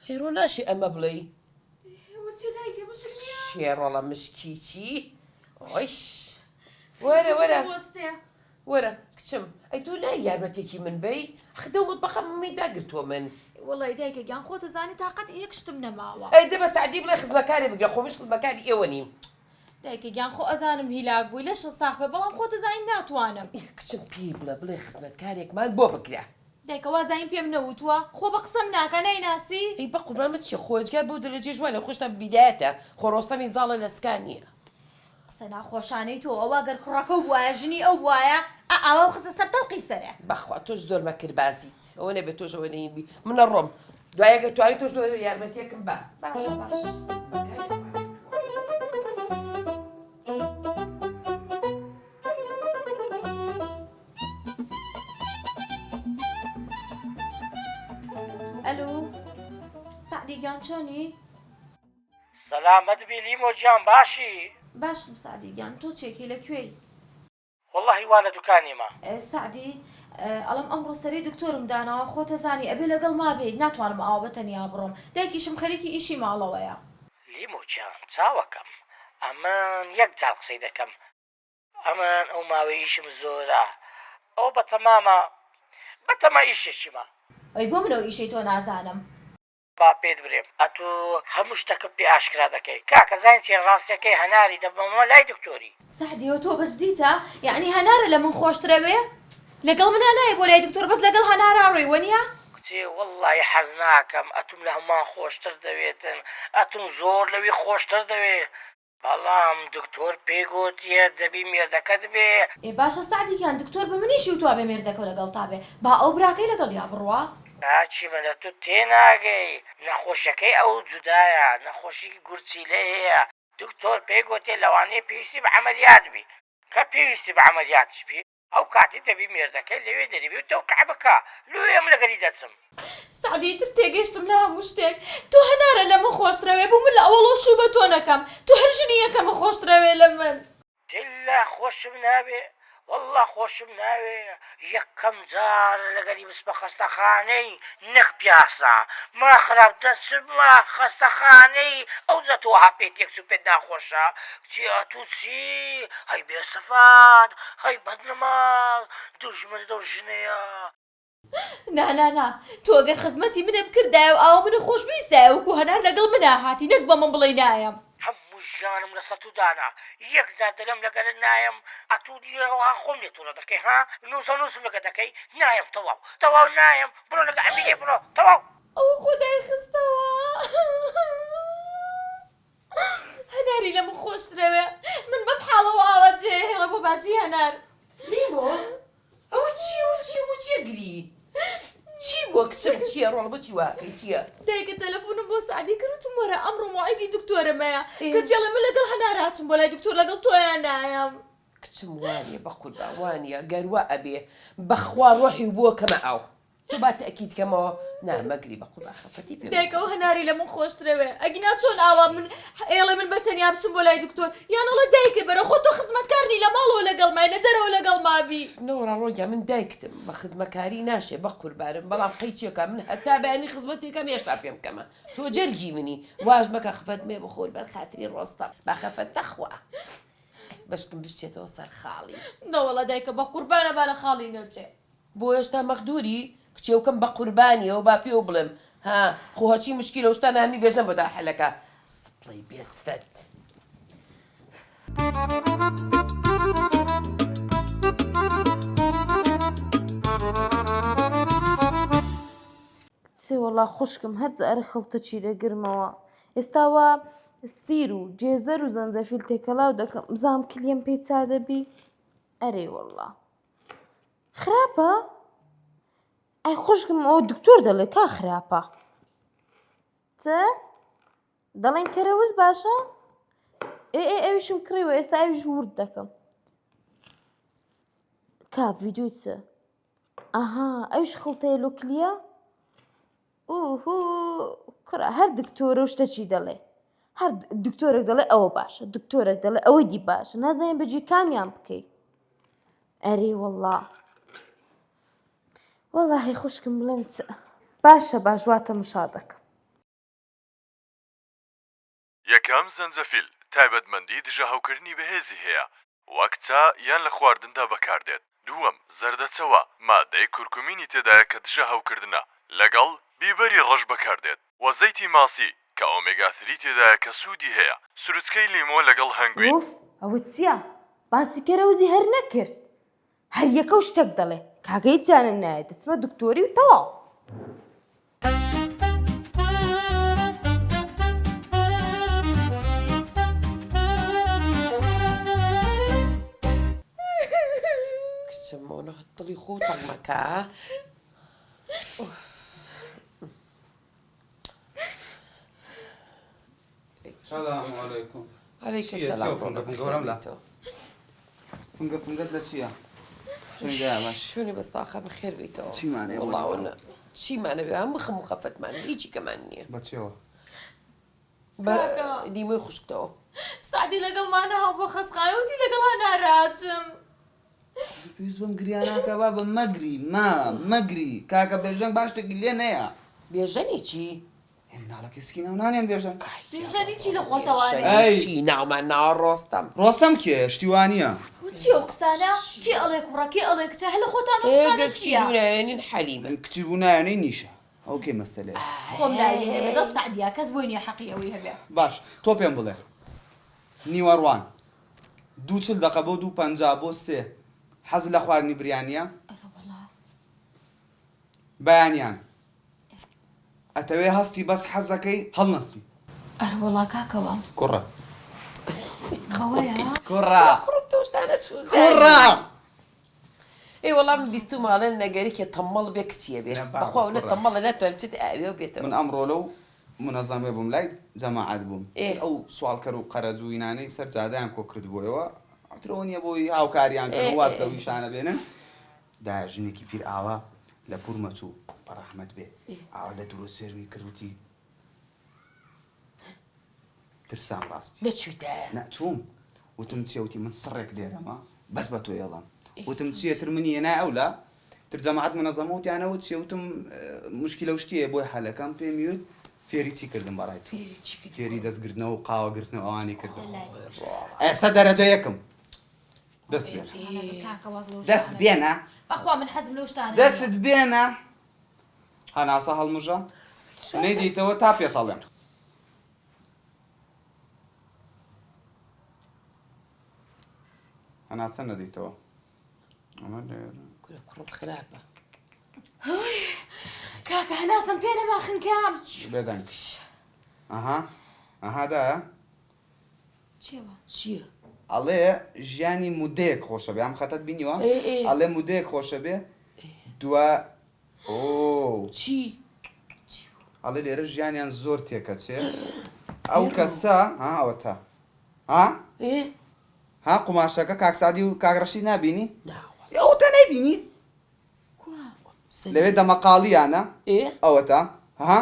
هێرۆ ناشێ ئەمە بڵێ شێڕەڵە مشکیچی ئۆیش وەرە وەرە وەرە کچم ئەی تۆ نای یارمەتێکی من بەی خدە مطبەخە ممی داگرتووە من وڵی دایکە گیان خۆتە زانی تااقەت یەکشتم نەماوە ئەی دە بە سعدی بڵێ خزمەکاری بگرە خۆمش خزمەکاری ئێوە نیم دایکە گیان خۆ ئەزانم هیلاک بووی لە شەساخ بێ بەڵام خۆتە زانی ناتوانم کچم پێی بڵێ خزمەتکارێکمان بۆ بگرە دایکە وازایم پێم نەوتووە خۆ بە قسەم ناکە نایناسی ئەی بە قوربانمە چیە خۆجگار بۆ دەرەجێ جوانە خۆشتە بیدایەتە خۆڕۆستەمی زاڵە لە سکانیە قسە ناخۆشانەی تۆ ئەوە گەر کوڕەکە وایە ژنی ئەو وایە ئاوا خستە سەر تەوقی سەرە بەخوا تۆش زۆر مەکربازیت ئەوە نەبێت تۆشەوە نەیبی منە ڕۆم دوایەگە توانی تۆش زۆر یارمەتیەکەم بە باشە باش ئەلو سعدی گیان چۆنی؟ سەلامەت بی لیمۆ گیان باشی؟ باشم سعدی گیان تۆ چێکی لەکوێی؟ وەڵڵاهی وا لە دوکانیمە سعدی ئەڵم ئەمڕۆ سەری دکتۆرم داناوە خۆتە زانی ئەبێ لەگەڵ ما بێت ناتوانم ئاوا بەتەنیا بڕۆم دایکیشم خەریکی ئیشی ماڵەوەیە لیمۆ گیان چاوەکەم ئەمن یەک جار قسەی دەکەم ئەمن ئەو ماوەی ئیشم زۆرە ئەو بەتەما ئیشێکیمە ئەی بۆ منەوە ئیشەی تۆ نازانم با پێت برێم ئەتۆ هەموو شتەکە پێ ئاشکرا دەکەی کاکە زانین چێ ڕاستیەکەی هەناری دەبمەوە لای دکتۆری سعدیەوە تۆ بەشدیتە یعنی هەنارە لە من خۆشترەوێ لەگەڵ منە نایە بۆ لای دکتۆر بەس لەگەڵ هەنارا ڕێوە نییە کچێ وەڵڵاهی حەز ناکەم ئەتوم لە هەمان خۆشتر دەوێتن ئەتوم زۆر لەوی خۆشتر دەوێت بەڵام دکتۆر پێی گوتیە دەبی مێردەکەت بێ ئێ باشە سعدیکیان دکتۆر بە منیشی وتوە بێ مێردەکە لەگەڵ تا بێ با ئەو براکەی لەگەڵ یا بڕوە کاچی منە تو تێناگەی نەخۆشەکەی ئەو جودایە نەخۆشی گورچیلە هەیە دکتۆر پێی گوتێ لەوانەیە پێویستی بە عەمەلیات بی کە پێویستی بە عەمەلیاتش بی ئەو کاتی دەبی مێردەکەی لەوێ دەریبی و تەوقع بکە لێم لەگەری دەچم سعدیتر تێگەشتم لە هەموو شتێک تۆ هەنارە لە من خۆشترەوێ بوو من لە ئەوڵۆ شوو بە تۆ نەکەم تۆ هەر ژنی یەکەمە خۆشترەوێ لە من دلا خۆشم ناوێ والله خۆشم ناوێ یەکەم جار لەگەری بسمە خەستەخانەی نەک پیاسە ما خراپ دەچمە خەستەخانەی ئەو زەتۆها پێت یەکسو پێت ناخۆشە کچی ئەتوو چی هەی بێسەفات هەی بەدنەماڵ دوژمن دەو ژنەیە نا تۆ ئەگەر خزمەتی منە بکردایە و ئاوا منە خۆش بیستایە وەکو هەنار لەگەڵ منە هاتی نەک بە من بڵێ نایم هەموو ژانم لە سەتودانا یەک جار دەلم لەگەرت نایم ئەتوو دیرەوە خۆم لێ تووڕە دەکەی ها نووسم لەگە دەکەی نایم تەواو نایم بڕۆ لەگە ئەمینێ بڕۆ تەواو ئەوە خۆدای خستەوە هەناری لە من خۆشترەوێ من بەم حاڵەوە ئاوا جێهێڵە بۆ باجی هەنار لیمۆ ئەوە چیە گری چی بۆ کچم چییە ڕۆڵ بۆ چی واکەی چییە دایکە تەلەفۆنم بۆ سعدی کردوتم وەرە ئەمڕۆ موعیدی دکتۆرەمەیە کە جێڵە من لەگەڵ هەناراچم بۆ لای دکتۆر لەگەڵ تۆیان نایم کچم وانیە بە قوربان وانیە گەروە ئەبێ بەخوا ڕۆحی بووە کەمە ئەو تو با تأکید کەمەوە نامەگری بە قوربان خەفەتی پێ دایکەوە هەناری لە من خۆشترەوێ ئەگینا چۆن ئاوا من ئێڵێ من بەتەنیا بچم بۆ لای دکتۆر یانەڵە دایکە بەرە خۆ تۆ خزمەتکارنی لە ماڵەوە لەگەڵ مای لە دەرەوە لەگەڵ مابی نەوەڕا ڕۆگیا من دایکتم بە خزمەکاری ناشێ بە قوربانم بەڵام قەیچێکە من هەتا بەیانی خزمەتێکم هێشتا پێم کەمە تۆ جەرگی منی واژ مەکە خەفەت مێ بخۆر بەر خاتری ڕۆستە با خەفەت نەخوا بەشکم بشتێتەوە سەر خاڵی نەوەڵە دایکە بە قوربانە با لە خاڵی نەچێ بۆ هێشتا مەخدووری کچێوکەم بە قوربانیەوە با پێ و بڵێم ها خۆچی مشکی لە شتا نامی بێژە بۆ داحەلەکە سپڵی بێسفەت کچێ وەڵا خوشکم هەر جارە خەڵتەچی لەگرمەوە ئێستاوە سیر و جێزەر و زەنجەفیل تێکەڵاو دەکەم بزانم کلیم پێی چا دەبی ئەرێ وەڵا خراپە ئەی خوشکم ئەوە دکتۆر دەڵێ کا خراپە چە دەڵێن کەرەوز باشە ئەویشم کڕیوە ئێستا ئەویش ورد دەکەم کا ڤیدیۆی چە ئەها ئەویش خەڵتەیە لۆکلیە کوڕە هەر دکتۆرە و شتەچی دەڵێ هەر دکتۆرێک دەڵێ ئەوە باشە دکتۆرێک دەڵێ ئەوەی دی باشە نازانین بەجێ کامیان بکەی ئەرێ وەڵا وەڵاهی خوشکم بڵێم چ باشە باش واتە مشا دەکەم یەکەم زەنجەفیل تایبەتمەندی دژە هەوکردنی بەهێزی هەیە وەک چا یان لە خواردندا بەکاردێت. دووەم زەردەچەوە مادەی کورکومینی تێدایە کە دژە هەوکردنە لەگەڵ بیبەری ڕەش بەکاردێت. وە زەیتی ماسی کە ئۆمێگا 3 تێدایە کە سوودی هەیە. سروچکەی لیمۆ لەگەڵ هەنگوین. وف ئەوە چییە؟ باسی کەرەوزی هەر نەکرد. هەر یەکە و شتێک دەڵێ کاکەی جانم نایە دەچمە دکتۆری و تەواو. کچەمەوە دڵی خۆ تەڵمەکە. سلام علیکم. عەلەیکە چییە؟ سەلام فنگە فنگەوەرم لە فنگەت لە چییە؟ شوێنگایە باش. شوێنی بەستاخە بەخێر بیتەوە. چیمانەیە بۆ وەڵاوە چیمانە بێ هەم بخەم و خەفەتمان هیچی کەمان نییە. بە چێوە؟ بە لیمۆی خوشکتەوە. سعدی لەگەڵمانە هاو بۆ خەسخانەوتی لەگەڵ ناراچم. پێویست بەم گریاناکە با بە مەگری مەگری کاکە بێژەنگ باش شتێکی لێ نەیە. بێژەنی چی؟ هێن ناڵەکەی سکینە و نانێن بێژەنگ. بێژەنی چی لە خۆتەوانێ؟ ئەی. چی ناومان ناوە ڕۆستەم. ڕۆستەم کێ شتیوانیە؟ چی ئەو قسانە؟ کێ ئەڵێ کوڕە کێ ئەڵێ کچە هەل لە خۆتان ئەو ئێگە قسانە کچی چییە؟ جوونایەنین حەلیمە. کچی بوو نایەنەی نیشە ئەو کێ مەسەلەیە. خۆم نایێنێ بەدەست سعدیە کەس بۆی نییە حەقی ئەوەی هەبێ. باش تۆ پێم بڵێ نیوەڕوان 240 دقە بۆ 250 بۆ 3 حەز لە خواردنی بریانیە؟ بەیانیان ئەتەوێ هەستی بەس حەزەکەی هەڵنەسی. ئەرە وەڵا کاکەوە کوڕە خەوەیە؟ کوڕە کوڕم تۆشتانە چووزە. کوڕە ئێ وەڵام بیست و ماڵێن نەگەری کە تەمەڵ بێ کچیە بێ. بەخوا نە تەمەڵە ناتوانم بچێت ئاوێ و بێتەوە. من ئەمڕۆ لەو منەزەمێ بووم لای جەماعەت بووم. ئێ. ئەو سوالکەر و قەرەجووینانەی سەر جادەیان کۆ کردبوویەوە ئەترەوە نییە بۆی هاوکاریان کردن واز لەویشانە بێنن. داژنێکی پیر ئاوا لە پور مەچوو بەڕەحمەت بێ ئاوا لە دوورۆ سێرمی کردوتی ترسام ڕاست نەچووتە. نەچووم وتم چێوتی من سڕێک لێرەمە بەس بە تۆ ێڵم وتم چیەتر منی هێنا ئەولا تر جەماعەت منەزەمەوتیانەوت چێوتم مشکلە و شتیە بۆی حەلەکەم پێم وت فێری چی کردم بەڕای تۆ فێری دەستگرتنەوە و قاوەگرتنەوە ئەوانی کردم ئێستا دەرەجە یەکم دەست بێنە دەست بێنە بەخوا من حەزم لەو شتانە دەست بێنە هەناسە هەڵمژە نەیدیتەوە تا پێتەڵێم هەناسە نەدیتەوە ئەمە کوڕم خراپە. کاکە هەناسم پێ نەما خنکام. بێدەنگ ئەها ئەهادایە چێوە؟ چییە؟ ئەڵێ ژیانی مودەیەک خۆشە بێ ئەم خەتت بینیوە ئەڵێ مودەیەک خۆشە بێ دووە چی؟ ئەڵێ لێرە ژیانیان زۆر تێکەچێ ئەو کەسە ئەوە تا ها ئێ ها قوماشەکە کاکسادی و کاگڕەشی نابینی ناوە. ئەو تا نەیبینی لەوێ دەمەقاڵیانە ئێ ئەوە تا ها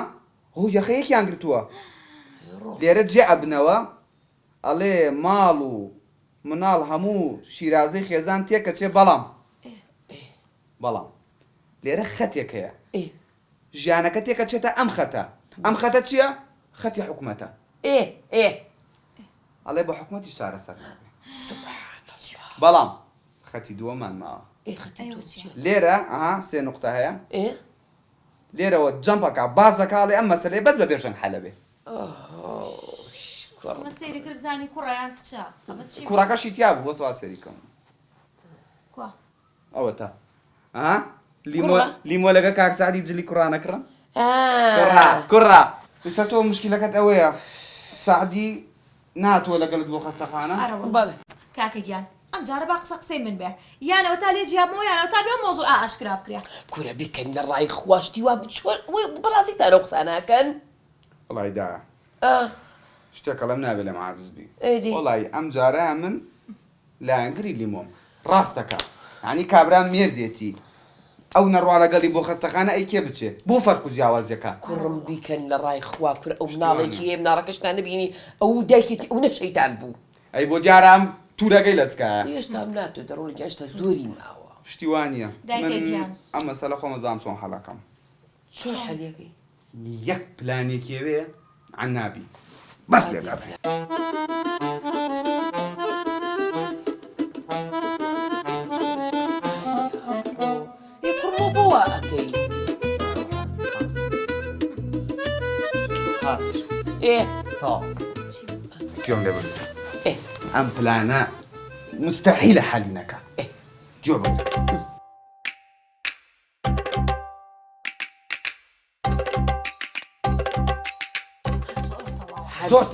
هۆ یەخەیەکیان گرتووە لێرە جێ ئەبنەوە ئەڵێ ماڵ و مناڵ هەموو شیرازەی خێزان تێکەچێ بەڵام لێرە خەتێک هەیە ئێ ژیانەکە تێکەچێتە ئەم خەتە چییە؟ خەتی حکومەتە ئێ ئێ ئەڵێ بە حکومەتی شارەسەر نابێ بەڵام خەتی دووەمان ماوە ئێ خەتی تۆ چییە؟ لێرە ئەها سێ نوقتە هەیە ئێ لێرەوە جەمپەکە بازەکاڵێ ئەم مەسەلەی بەس بە بێژەنگ حەلە بێ مە سەیری کرد بزانی کوڕەیان کچە کوڕەکەشی تیا بوو بۆ سوا سەریکەم کووە؟ ئەوە تا ئەها لیمۆ لەگە کاکسادی جلی کوڕانەکڕن کوڕا ئێستا تۆ مشکلەکەت ئەوەیە سعدی ناتوە لەگەڵت بۆ خەستەخانە بەڵێ کاکە گیان ئەم جارە با قسە قسەی من بێ یانەوە تا لێ جیابمەوە یانەوە تا بێ مۆزوع ئاشکرا بکرێ. کورە بیکەن لە ڕای خواشتی وا بەڕاستیتانە قساناکەن وڵای دایە شتێکەڵەم نابێ لە معجزبی ئەیدی وڵی ئەم جارە من لایەنگری لیمۆم ڕاستەکە ینی کابران مێردێتی ئەو نەڕوا لەگەڵی بۆ خەستەخانە ئەی کێ بچێ بۆ فەرق و جیاوازیەکە کوڕم بیکەن لە ڕای خوا کورە ئەو مناڵێکی هەیە مناڕەکەشتان نبینی ئەو دایکێتی ئەو نەشەیتان بوو ئەی بۆ دیارام توورەکەی لەچکایە هێشتام ناتۆ دەڕۆڵی گەشتە زۆری ماوە شتیوانە دایکێکیان ئەم مەسەلە خۆمە زانم چۆن حەڵەکەم چۆن حەلەکەی یەک پلانێکیەوێ عنابی بەس لێ کابرا کوڕمە بۆ ئەەکەی هات تا گوێم لێ بگرە ئەم پلانە مستحیلە حەلی نەکات گوێ بگرە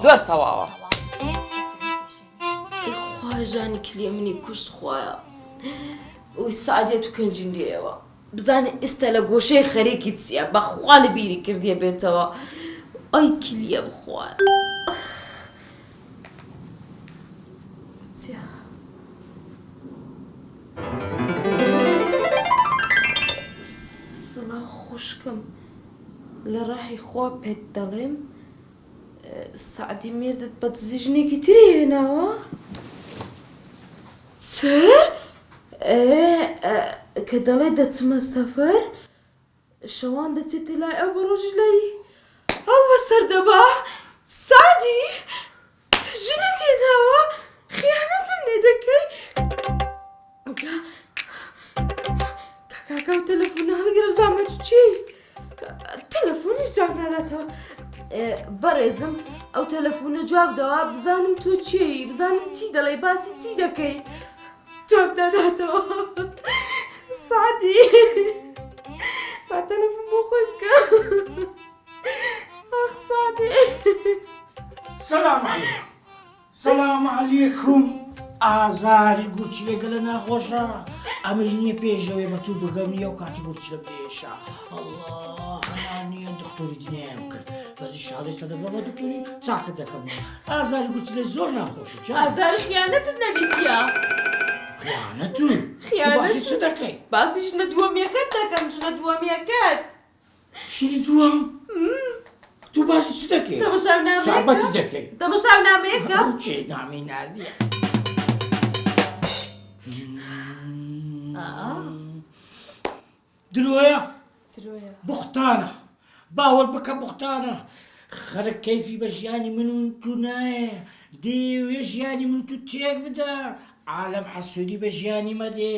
زۆر تەواوە خواژانی کلێ منی کوشت خۆیە ئەوی سعدێت و کەنجینێەوە بزانێ ئێستا لە گۆشەی خەرێکی چییە بەخوا لە بیری کردیە بێتەوە ئەی کلیە بخوایە سڵاو خۆشکم لە ڕاحی خوا پێت دەڵێم سعدی مێردت بە دزیژنێکی تری هێناوە چ؟ کە دەڵێ دەچمە سەفەر شەوان دەچێتە لای ئەو بە ڕۆژی لای ئەو بەسەر دەبا سعدی ژنت هێناوە خیانەتم لێ دەکەی کاکا و تەلەفۆنە هەڵگرە بزانمە تو چی تەلەفۆنی جواب ناداتەوە بەڕێزم ئەو تەلەفۆنە جواب دەوا بزانم تۆ چی بزانم چی دەڵێ باسی چی دەکەی جواب ناداتەوە سعدی با تەلەفۆن بۆ خۆی بکە ئاخ سعدی سەلام عەلەیکوم ئازاری گورچی لەگەلە ناخۆشە ئەمەش نییە پێشەوەی بە تو بگەمنی ئەو کاتی گورچ لە بێشە ئەڵڵا هەنانیە دکتۆری دینیام کرد بەزی شاڵی سەدەبە بە دکتۆری چاکە دەکەم ئازاری گورچی لە زۆر ناخۆشە ئازاری خیانەتت نەبیتە خیانەت و باسی چ دەکەی باسی ژنە دووەمیەکەت دەکەم ژنە دووەمیەکەت شیری دووەم تو باسی چ دەکەی سابەتی دەکەی تەمەشاو نامەیەکە چێ نامی نردیە درۆیە بوختانە باوەڕ بکە بوختانە خەرە کەیفی بە ژیانی من و تو نایە دەیەوێ ژیانی من تو تێک بدە عالم حەسوودی بە ژیانی مەدێ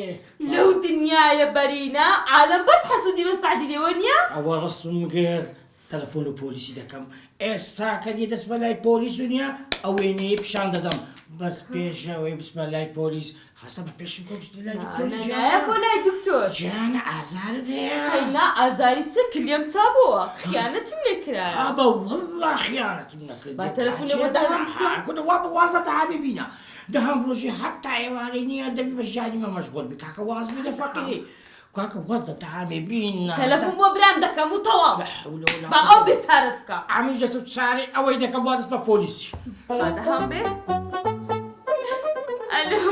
لەو دنیایە بەرینە عالم بەس حەسوودی بە سعدی دێوە نییە ئەوە ڕستم گرت تەلەفۆن و پۆلیسی دەکەم ئێستا کە دی دەست بە لای پۆلیس و نییە ئەو وێنەیە پیشان دەدەم بەس پێشەوەی بچمە لای پۆلیس هەستە بە پێشم کۆبیستە لای دکتۆری نایە بۆ لای دکتۆر جیانە ئازارت هەیە کەینا ئازاری چ کلێم چابووە خیانەتم لێ کرایە بە وەڵڵا خیانەتم نەکرد با تەلەفۆنە بۆ داهام بکەم کۆدەوا بە واز دەتەها ببینە دەهام ڕۆژی هەتا ئێوارەی نییە دەبی بە ژیانی مە مەشغوڵ بی کاکە واز بێ فەقیری کاکە واز دەتەها ببینە تەلەفۆن بۆ برام دەکەم و تەواو با ئەو بێچارەت بکە ئامیش دەست چارەی ئەوەی دەکەم وا دەست بە پۆلیسی با دەهام بێ ئەلو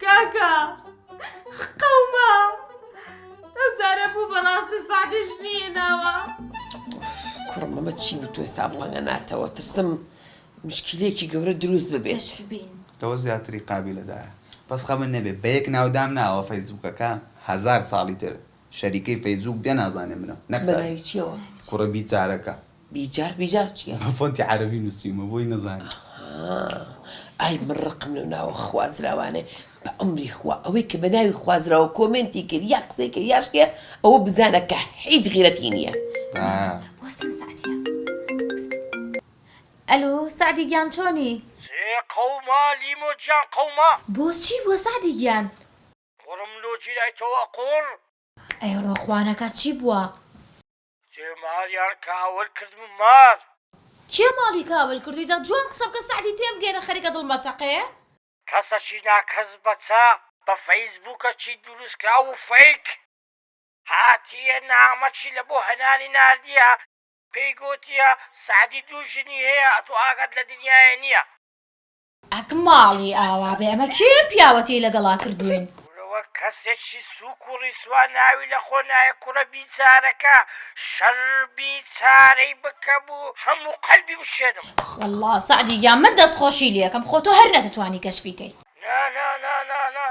کاکە قەومە ئەو جارە بوو بەڕاستی سعدی ژنی هێناوە کوڕمەمە چی بوو تۆ ئێستا بڵەنگە ناتەوە ترسم مشکلێکی گەورە دروست ببێت لەوە زیاتری قابلەدایە بەس خەمن نەبێ بە یەک ناودام ناوە فەیسبووکەکە 1000 ساڵی تر شەریکەی فەیسبووک بێ نازانێ منە بەناوی چیەوە کوڕە بیچارەکە بیجار چییە بە فۆنتی عەرەبی نووسیمە بۆی نەزانێ ئای من ڕقم لەو ناوە خوازراوانێ بە ئەمری خوا ئەوەی کە بە ناوی خوازراوە کۆمنتی کرد یا قسەی کرد یا شتێ ئەوە بزانە کە هیچ غیرەتی نییە بۆستن سعدیە ئەلو سعدی گیان چۆنی قەوما لیمۆ جیان قەوما بۆ چی بۆ سعدی گیان قڕم لۆجی لایتەوە قوڕ ئەی ڕۆخوانەکە چی بووە جێماریان کاول کردم مار کێ ماڵی کاول کردویدا جوان قسە بکە سعدی تێم گەێنە خەریکە دڵمەتەقەیە کەسەچی ناکەس بەچە بە فەیسبووکە چی دروست کرا و فەیک هاتیە نامەچی لە بۆ هەنانی نردیە پێی گوتیە سعدی دوو ژنی هەیە ئەتۆ ئاگات لە دنیاە نییە ئەک ماڵی ئاوا بێ ئەمە کێ پیاوەتی لەگەڵا کردوین کوڕەوە کەسێکی سووک و ڕیسوان ناوی لە خۆ نایە کوڕە بیچارەکە شەڕ بیچارەی بکە بوو هەموو قەلبی بشێنم والله سعدی گیان من دەستخۆشی لێکم خۆ تۆ هەر نەتەتوانی کەشفیکەی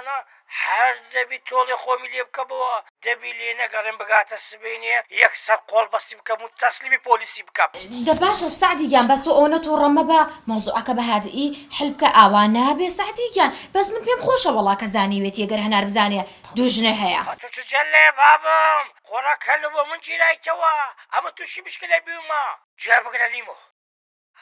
نا هەر دەبی تۆڵی خۆمی لێ بکەمەوە دەبی لێ نەگەڕێم بگاتە سبێنێ یەکسەر قۆڵ بەستی بکەم و تەسلیمی پۆلیسی بکەم. دە باشە سعدیگیان بەس تۆ ئەوە تووڕەمە بە مۆزوعەکە بە هادئی حل بکە ئاوا نابێ سعدیگیان بەس من پێم خۆشە وەڵا کە زانیوێت ئەگەر هەنار بزانێ دوژنە هەیە. تو چ جەلێ بابم خۆڕەکە لە بۆ من گیرایتەوە ئەمە تووشی مشکلە بیومە جا بگرە لیمۆ.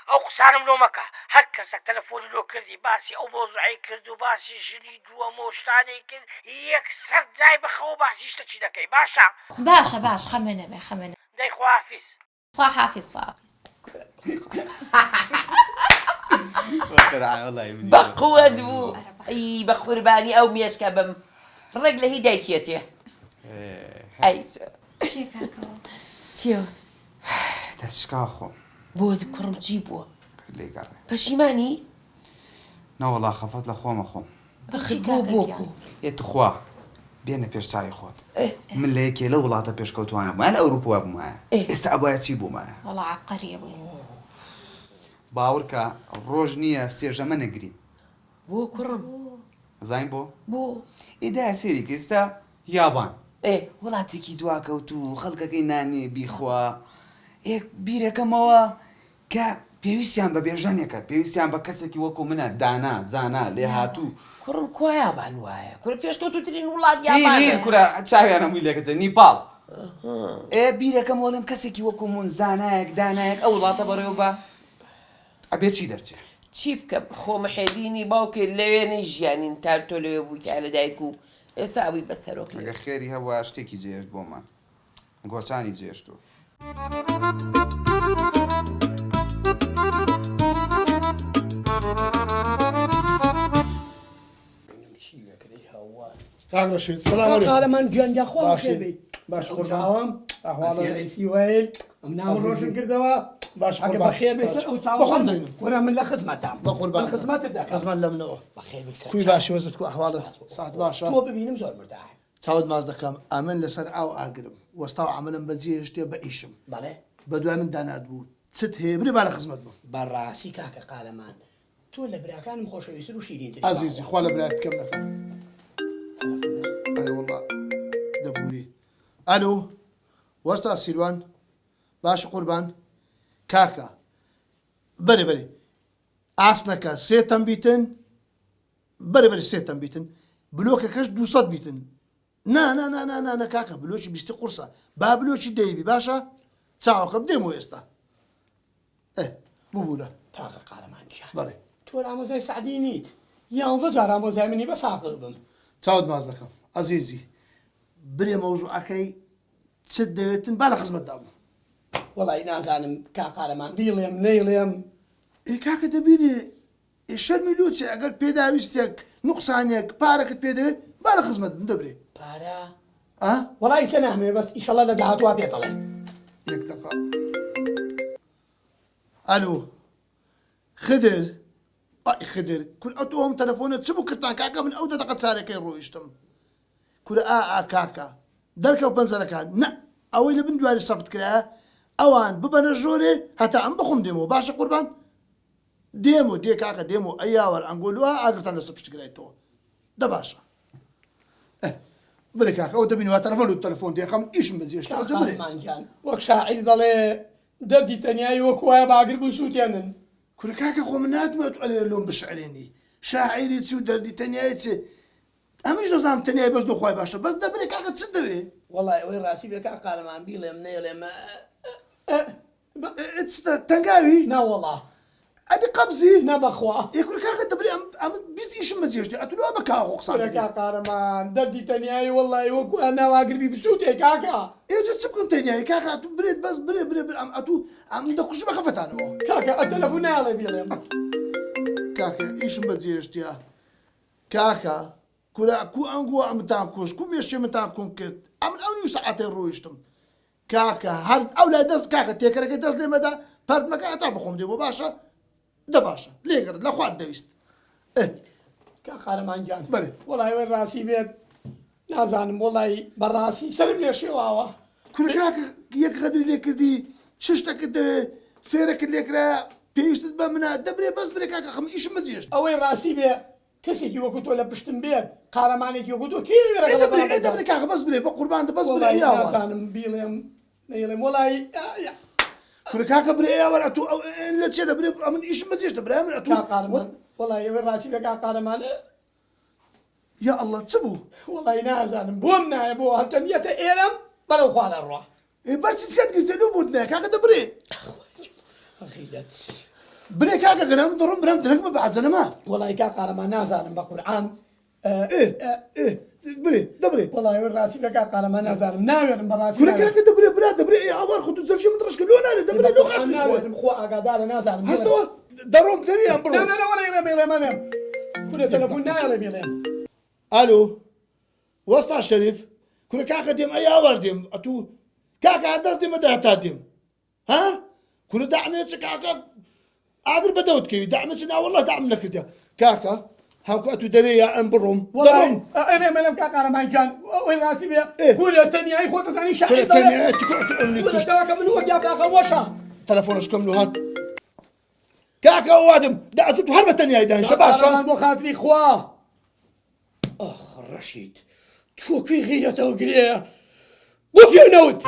ئەو قسانم لۆ مەکە هەر کەسێک تەلەفۆنی لۆ کردی باسی ئەو مۆزوعی کرد و باسی ژنی دووەمە و شتانەی کرد یەکسەر دای بخەوە باسی شتە چی دەکەی باشە؟ باشە باش خەمێنەبێ خەمێنە دەی خواحافیز. خواحافیز خواحافیز. بەقووەت بوو ئەی بە قوربانی ئەو مێشکە بم ڕێک لە هی دایکێتێ ئەی چیە دەستشکا خۆم بۆ کوڕم چی بووە لێگەڕێ پەشیمانی نەوەڵا خەفەت لە خۆمە خۆم بۆ ئێتخوا بێنە پێش چای خۆت من لە یەکێ لە وڵاتە پێشکەوتوانە بوومان ئەوروپا بوومایە ئێستا ئەبایە چی بوومایە وەڵا عەبقەریە بوو باورکە ڕۆژ نییە سێژەمە نەگرین بۆ کوڕم زین بۆ بۆ ئیدای سێری کە ئێستا یابان ئێ وڵاتێکی دواکەوت و خەڵکەکەی نانی بیخوا بیرەکەمەوە کە پێویستیان بە بێژەنێکە پێویستیان بە کەسێکی وەکو منە دانا زانا لێ هاتوو کوڕم کوایابان وایە کورە پێشکەوتوترین وڵات یابانە کورە چاویانە مووی لێکەچە نیپاڵ بیرەکەم وەڵێم کەسێکی وەکو من زانایەک دانایەک ئەو وڵاتە بەڕێوە بە ئەبێ چی دەرچێ چی بکەم خۆمەحێدینی باوکێ لەوێنەی ژیانین تا تۆ لەوێ بوویتە لە دایک و ئێستا ئەوی بەسەرۆک ئەگە خێری هەبووە شتێکی جێشت بۆمان گۆچانی جێشتوە کاک ڕەشید سەلام عەلەیکوم قالەمان گوێنجا خۆ باشی خێبی باش قوربان چاوام ئەحواڵی ویل ئەم ناو ڕۆشن کردەوە باش ئەگە قوربان بەخێر بێسەر ئەو بەخۆم چاوەڕان دەینم وەرە من لە خزمەتام بە قوربان من خزمەتت دەکەم خزمان لە منەوە بەخێر بێسەر کوی باشی وەزت کو ئەحواڵت ساعت باشە تۆ ببینم زۆر مرداح چاوت ماز دەکەم ئەمن لەسەر ئاو ئاگرم وەستا و عەمەلم بەجێ شتێ بە ئیشم بەڵێ بە دوای من دانات بوو چت هەیە برێ با لە خزمەت بوو بەڕاستی کاکە قالەمان تۆ لە براکانم خۆشەویستتر و شیرینتر عزیزی خوا لە برایەت کەم نەکەم ئەرێ وەڵڵا دەبووری ئەلو وەستا سیروان باش قوربان کاکە بەرێ بەرێ ئاسنەکە سێتەم بیتن بەرێ بەرێ سێتەم بیتن بلۆکەکەش 200 بیتن نا کاکە بلۆکی بیستی قورسە با بلۆکی دەیبی باشە چاوەکە بدێمەوە ئێستا ببوورە تاقە قالەمان گیان بەڵێ تۆ ئامۆزای سعدی نیت 11 جار ئامۆزای منی بە ساقڵ بم چاوت ماز دەکەم ئەزیزی برێ مەوژوعەکەی چت دەوێتن با لە خزمەتدا بوو وەڵی نازانم کا قالەمان بیڵێم نەیڵێم کاکە دەبینێ شەرمی لوچێ ئەگەر پێداویستێک نوقسانێک پارەکەت پێدەوێت با لە خزمەت دەبرێ پارە وەڵی سە نامێ بەس ئیشەڵە لە داهاتوە پێتەڵێ یەک دقە ئەلو خدر خدر کور ئەو تۆ ئەم تەلەفۆنت چ بوو کردان کاکە من ئەو دەدەقە چارەکەی ڕۆیشتم کورە کاکە دەرکەو پەنجەرەکان نە ئەوەی لە بن دوای سەفت کرایە ئەوان ببەنە ژۆرێ هەتا ئەم بخۆم دێمەوە باشە قوربان دێمە دێ کاکە دێمە ئەیاوەر ئەنگۆلووە ئاگرتان لەسەر پشتگرایەوە دە باشە برێ کاکە ئەو دەبینەوە تەلەفۆن و تەلەفۆن دێخەم ئیشم بەجێشتا برێ مانجان وەک شاعیر دەڵێ دەردی تەنیایی وەک وایە باگر بوو سووتێنن کورە کاکە خۆ من ناتمەوێت ئەلێ لۆم بشعرێنی شاعیری چی و دەردی تەنیایی چێ ئەمیش دەزانم تەنیایی بەس دۆخوای باشە بەس دەبرێ کاکە چ دەوێ وەڵی ئەوەی ڕاستی بێ کا قالەمان بیڵێم نێڵێم تەنگاوی ناوەڵا ئەدی قەبزی نەبەخوا یەکور کاکە دەبرێ ئەم بیست ئیشم بەجێشتی ئەتونەوە بە کاغۆ قسان کا قارەمان دەردی تەنیایی وەڵی وەکو ناواگربی بسووتێ کاکە ئێجا چ بکەم تەنیایی کاکە ئەتو برێت بەس برێ ئەم ئەتوو ئەم دەکوش بە خەفەتانەوە کاکە ئەتەلەفۆن ناڵێ بیڵێم کاکە ئیشم بەجێشتیە کاکە کورە کو ئەنگووە ئەمتان کۆش کو مێشێ منتان کۆن کرد ئەم ئەو نیو سەعاتێ ڕۆیشتم کاکە هەر ئەو لای دەست کاکە تێکەرەکەی دەست لێمەدا پەردمەکە هەتا بخۆم دێ بۆ باشە دە باشە لێگەرت لە خوات دەویست کا قارەمان گیان بەێ وەڵی وەی ڕاستی بێت نازانم وەڵی بەڕاستی سەرم لێ شێواوە کورە کاکە یەک غەدری لێ کردی چشتەکەت دەوێ فێرەکرد لێکرا پێویستت بە منە دەبرێ بەس برێ کاکە خەم ئیشم بەجێشت ئەوەی ڕاستی بێ کەسێکی وەکو تۆ لە پشتم بێت قارەمانێکی وەکو تۆ کێ دەبرێ کاکە بەس برێ بە قوربان بەس برێ وڵی ئێوە نازانم بیڵێم نەیڵێم وڵی کورە کاکە برێ ئێوە ئەتوو لە چێ دەبرێ ئەمن ئیشم بەجێشتە برای من ئەتوو قارەمان وڵی ئێوە ڕاستی بە قارەمان یا ئەڵڵا چ بوو وڵی نازانم بۆم نایە بۆ هەتەمیەتە ئێرەم بەرەو خوا دەڕوا بەرچی چکات گرتە لەو بوو نایە کاکە دەبرێ ئەخیلەت برێ کاکە گەرام دڕۆم برام درەنگ بە بەعجەلەما وڵی کا قارەمان نازانم بە قورعان برێ دەبرێ وڵی ئێوە ڕاستی بە قارەمان نازانم ناوێرم بەڕاستی کورە کاکە دەبرێ برا دەبرێ ئاوار خۆ جەرجێ من ڕشکە لۆ نارێ دەبرێ لۆ خاتری ناوێرم خۆ ئاگادارە نازانم هەستەوە دەڕۆم دەریان بڕۆ بڵێ کورە تەلەفۆن نایڵێ بێڵێم ئالو وەستا شەریف کورە کاکە دێم ئەی ئاوار دێم ئەتوو کاکە هەردەست دێمە داهتا دێم ها کورە داعمێ چ کاکە ئاگر بەدەوتکەوی داعمە چ ناوەڵڵا داعم نەکردە کاکە هاوکە ئەتوو دەرێ یا ئەم بڕۆم دەڕۆم ئەێ مەلم کا قارەمانکان ئەوی ڕاستی بێ کورە تەنیایی خۆ دەزانی شاکە من وەک یابراخە وەشە تەلەفۆنشکەم لە هات کاکە وادم داعتوت هەر بە تەنیایی داهێشە باشە بۆ خاتری خوا ئەخ ڕەشید تۆکوی غیرەتەوە گرێە بۆ پێنەوت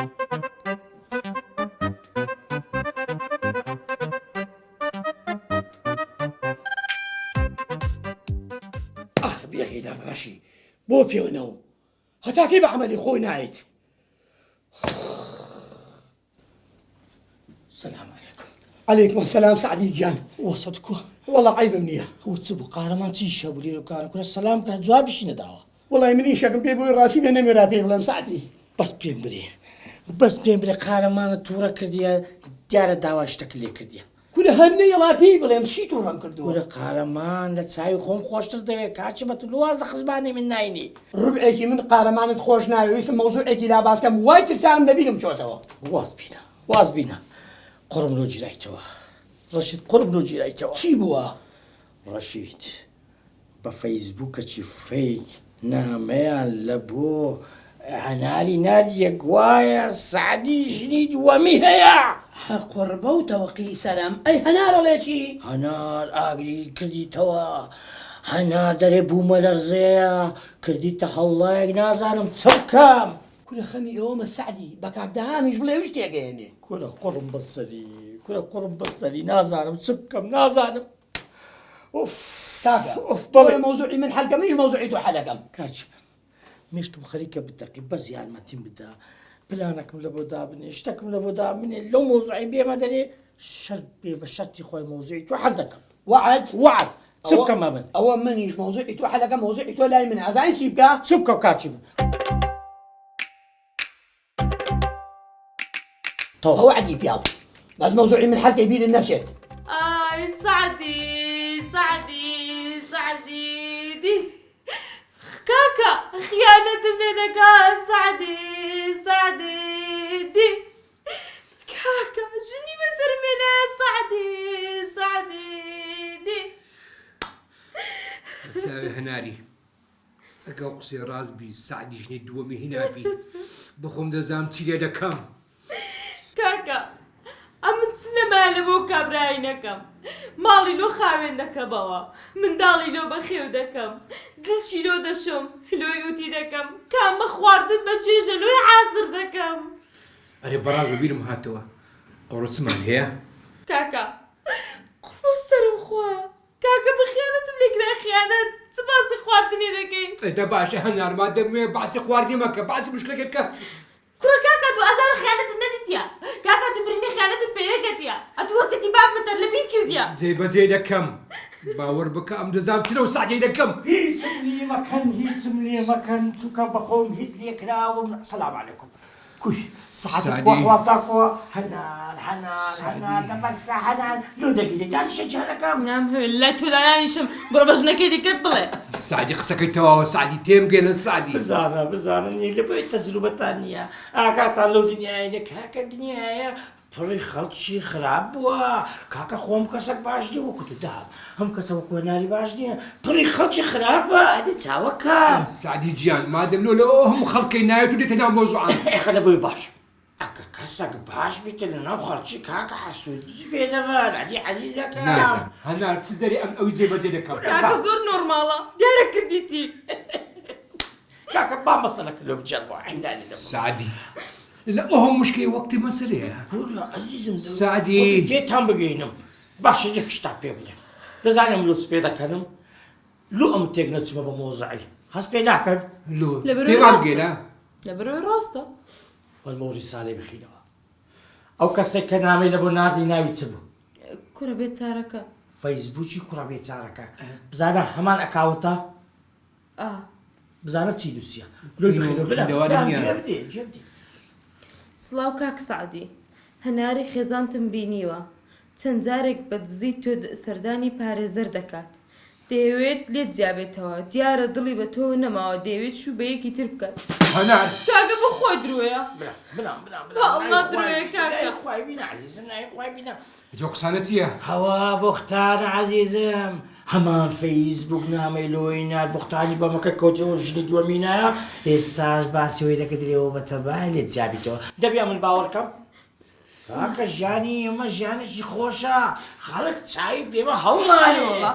ئەخ بێغیرە ڕەشی بۆ پێونەوە هەتاکەی بە عەمەلی خۆی نایێت سلام علیکم عليكم السلام سعدي جان وسطكو والله عيب منيا هو تسبو قارەمان چی شەبوو لێرە کارە کورە سەلام کە جوابیشی نەداوە والله من ئیشەکەم پێ بۆی ڕاستی بێ نەمێرا پێ بڵێم سعدی بەس پێم برێ قارەمانە تووڕە کردیە دیارە داوا شتێک لێ کردیە کورە هەر نەیەڵا پێی بڵێم چی تووڕەم کردووە کورە قارەمان لە چاوی خۆم خۆشتر دەوێت کاچی بە تلواز لە خزمانی من ناینی ڕوبعێکی من قارەمانت خۆش ناوێ ویستم مەوزوعێکی لا باسکەم وای ترسانم دەبینم چۆتەوە واز بینە قڕم لۆ گیرایتەوە ڕەشید قڕم لۆ گیرایتەوە چی بووە ڕەشید بە فەیسبووکەکی فەیک نامەیان لە بۆ هەناری نادیە گوایە سعدی ژنی دووەمی هەیە قڕبەوتەوەقی سەرم ئەی هەنارەڵێکی هەنار ئاگری کردیتەوە هەنار دەرێ بوومە لەرزەیە کردیتە هەڵڵایەک نازانم چ بکەم کورە خەمی ئەوەمە سعدی بە کاکداهامیش بڵێ وش تێگەێنێ کورە قڕم بەسەری نازانم چ بکەم نازانم کاکە بەڵێ مەوزوعی من حەلکەم نیش مەوزوعی تۆ حەلەکەم کاچ من مشکم خەریکە بتەقی بەس یارمەتیم بدە پلانەکەم لە بۆ دابنێ شتەکەم لە بۆ دابنێ لەو مۆزوعی بێمە دەرێ شەرت بێ بە شەرتی خۆی مۆزوعی تۆ حەل دەکەم وعد چ بکەم ئەمن ئەوە منیش مۆزوعی تۆ حەلەکە مۆزوعی تۆ لای من ئازانی چی بکە چ بکەم کاچی من ئەوە عەدی پیاو بەس مەوزوعی من حەلکەی بیرت نەچێت ئای سعدی دی کاکە خیانەتم لێ دەکا سعدی دی کاکە ژنی بەسەر منە سعدی دی چاوێ هەناری ئەگەڵ قسێ ڕاستبی سعدی ژنی دووەمی هینابی بخۆم دەزانم چی لێ دەکەم کاکە ئەمن سنەما لە بۆ کابراینەکەم ماڵی لۆ خاوێن دەکەمەوە منداڵی لۆ بەخێو دەکەم دڵشی لۆ دەشۆم لۆی وتی دەکەم کامە خواردن بە چێژە لۆی عازر دەکەم ئەرێ بەڕاز بەبیرم هاتەوە ئەوڕۆ چمان هەیە کاکە قوڵۆستەرم خوایە کاکە بخیانەتم لێکرا خیانەت چ باسی خواردنی دەکەی ئەدە باشە هەنارما دەموێ باسی خواردنی مەکە باسی مشکلەکەت بکە کوڕە کاکە تو ئازار خیانەتت نەدیتیە کاکە تو برینی خیانەتت پێ نەکەتیە ئەتو وەستێتی باب مەتەر لە بیر کردیە جێبەجێ دەکەم باوەڕ بکە ئەم دەزانم چ لەو سعدی دەکەم هیچم لێ مەکەن چووکە بەخۆم هیچ لێکراوم سەلام عەلەیکوم کوی سەعاتت خوارداکەوە هەنار دەبەسە هەنار لۆ دەگیرێ دانیشە جارەکەم لە تۆ دانانیشم بڕۆ بە ژنەکەی دیکەت بڵێ سعدی قسەکەی تەواوە سعدی تێم گەێنە سعدی بزانن لە بۆی تەجروبەتان نییە ئاگاتان لەو دنیاە کاکە دنیاە پڕی خەڵکی خراپ بووە کاکە خۆم کەسێک باش نیە وەکو تو دام هەم کەسە وەکو هەناری باش نییە پڕی خەڵکی خراپە ئەدی چاوەکە سعدی گیان مادەم لۆ لە هەموو خەڵکەی نایەت و دێتە ناو مۆزوعان ئێخە لە بۆی باش ئەکە کەسێک باش بیتە لەناو خەڵکی کاکە حەسوودی پێ دەبات عەدی عەزیزەکەم نازم هەنار چ دەری ئەم ئەوی جێبەجێ دەکەم کاکە زۆر نۆرماڵە دیارە کردیتی کاکە با مەسەلەکە لەو بجەڕەوە عیندانی دەبم سعدی لا ئەوە مشکلی وەقتی مەسەرەیە گورە عەزیزم سعدی دێتان بگەینم باشە یەک شتا پێ بڵێ دەزانم لوت پێ دەکەنم لو ئەم تێک نەچمە بە مۆزعی هەست پێ ناکەن تێڕازگەێنە لەبەرەوەی ڕاستە وەلمەوری ساڵێ بخینەوە ئەو کەسێک کە نامی لە بۆ ناردی ناوی چ بوو کوڕە بێچارەکە فەیسبووکی کوڕە بێچارەکە بزانە هەمان ئەکاوتە بزانە چی دووسە لۆی بخینەوە سڵاو کاک سعدی هەناری خێزانتم بینیوە چەند جارێک بە دزی تۆ سەردانی پارێزەر دەکات دەیەوێت لێت جیابێتەوە دیارە دڵی بە تۆ نەماوە دەیەوێت شو بە یەکی تر بکات هەنار کاکە بۆ خۆی درۆیە بڵام درۆیە کاکە خوای بینە عەزیزم نای خوای بینە جۆ قسانە چییە؟ هەوا بۆختانە عەزیزم هەمان فەیسبوک نامەی لۆی نات بۆختانی بەمەکە کەوتەوە ژنی دووەمینایە ئێستاش باسیەوەی دەکەدرێەوە بە تەبای لێت جابیتەوە دەبیا من باوەڕکەم کاکە ژیانی ئێمە ژیانێکی خۆشە خەڵک چاوی بێمە هەڵمانەوە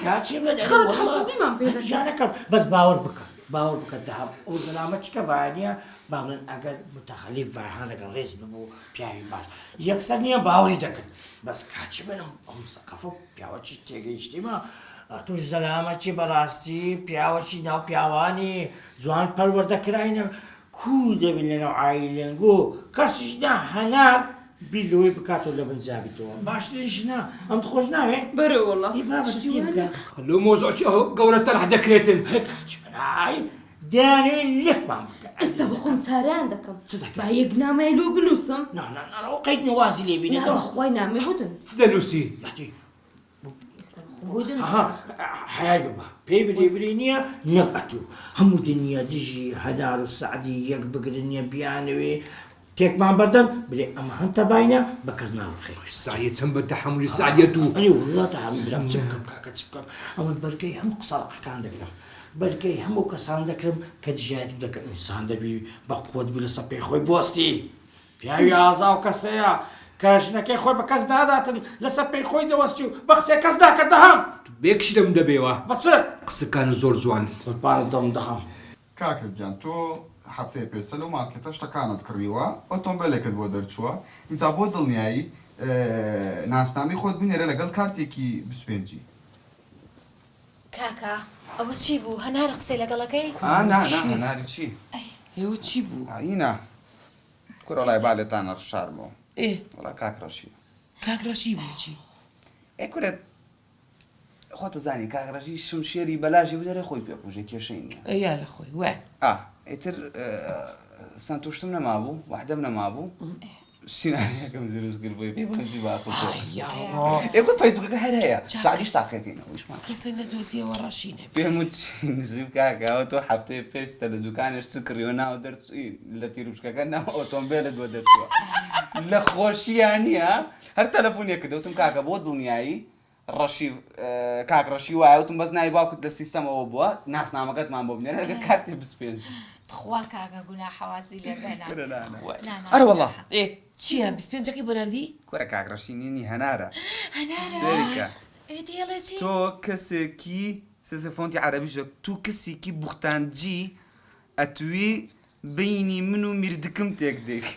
کاچێ خەڵک حەسوودیمان پێ ژیانەکەم بەس باوەڕ بکە باوەڕ بکە داهام ئەو زەلامە چکە بایانە باڵێن ئەگەر متەخەلیف ڤایحان لەگەڵ ڕێز ببوو پیاوی باش یەکسەر نییە باوەڕی دەکەن بەس کاچی بنم ئەم سەقەفە پیاوەکی تێگەیشتیمە توش زەلامەکی بەڕاستی پیاوەکی ناو پیاوانی جوان پەروەردەکراینە کو دەبین لەناو ئایلێنگ و کەسیش نا هەنار بیلۆی بکاتەوە لە بنجابیتەوە باشترشنا ئەم خۆش ناوێ بەرە وەڵڵا لۆ مۆزۆکی ئەو گەورەتر حدەکرێتن کاچمنای دەیانوێت لێکمان بکە ئێستا بخۆم چاریان دەکەم با یەک نامەیە لۆ بنووسم نانەوە قەید نوازی لێ بینێتەوە بەخوای نامێ بۆ دەنووس چ دەنووسی؟ حیای ببە پێی بدێبرێ نییە نەک ئەتوو هەموو دنیا دژی هەنار و سعدی یەک بگرن نیە بیانەوێ تێکمان بەردەن برێ ئەمە هەنتە باینە بە کەس ناڕخێ سایە چەند بە تەحملی سعدیەت و ئەنی وڵڵا تەحمل برام چ بکەم کاکە چ بکەم ئەمە بەرگەی هەموو قسەڵەقەکان دەبێنم بەرگەی هەموو کەسان دەکرم کە دژایەتم دەکەن ئینسان دەبی بە قووەت بوو لەسەر پێی خۆی بۆستی پیاوی ئازا و کەسەیە کە ژنەکەی خۆی بە کەس داداتن لەسەر پێی خۆی دەوەستی و بە قسەی کەس داکە دەهام بێکش دەم دەبێەوە بە چ قسەکان زۆر جوان قوربانت دەم دەهام کاکە گیان تۆ هەفتەیە پێستە لەو مارکێتە شتەکانت کڕیوە ئۆتۆمبیلێکت بۆ دەرچووە اینجا بۆ دڵنیایی ناسنامی خۆت بنێرە لەگەڵ کارتێکی 25 کاکە ئەوە چی بوو هەنار قسەی لەگەڵەکەی هەناری چی؟ ئێوە چی بوو؟ ئاینا کوڕەڵای بالێتانە ڕشارمەوە وڵا کاکڕەشی کاکڕەشی بوو چی؟ ئێ کورێت خۆتە زانی کاکڕەشی شمشێری بەلاژی بدەرێ خۆی پێکوژێ کێشەی نییە ئەیا لە خۆی وە ئیتر سنتوشتم نەمابوو وحدەم نەمابوو سینانەکەم دروستکرد بۆی پێی بەنجی باخۆ ئێکۆ فەیسبوکەکە هەر هەیە سعدیش تاقیەکەینەوە ویشمان کەسە نەدۆزیەوە ڕەشینە پێم نزیب کاکەوە تۆ هەفتەیە پێستە لە دوکانش چ کڕیوە ناو دەرچووی لە تیرروشکەکە ناو ئۆتۆمبیلت بۆ دەرچووە لە خۆشییان نییە هەر تەلەفۆنێک کردوتم کاکە بۆ دڵنیایی ڕەشی کاکڕەشی وایەوتم بەس نای باوکت لە سیستەمەوە بووە ناسنامەکەتمان بۆ بنێرە لەگە کارتێ بسپێنج خوا کاکە گونا حەوازی لێ بێنە ئەرە وەڵڵا چییە 25ەکەی بۆ ناردی؟ کورە کاکڕەشی نینی هەنارە دێڵێ چی؟ تۆ کەسێکی سێسە فۆنتی عەرەبیشە تو کەسێکی بوختانجی ئەتوی بینی من و میردکم تێک دێت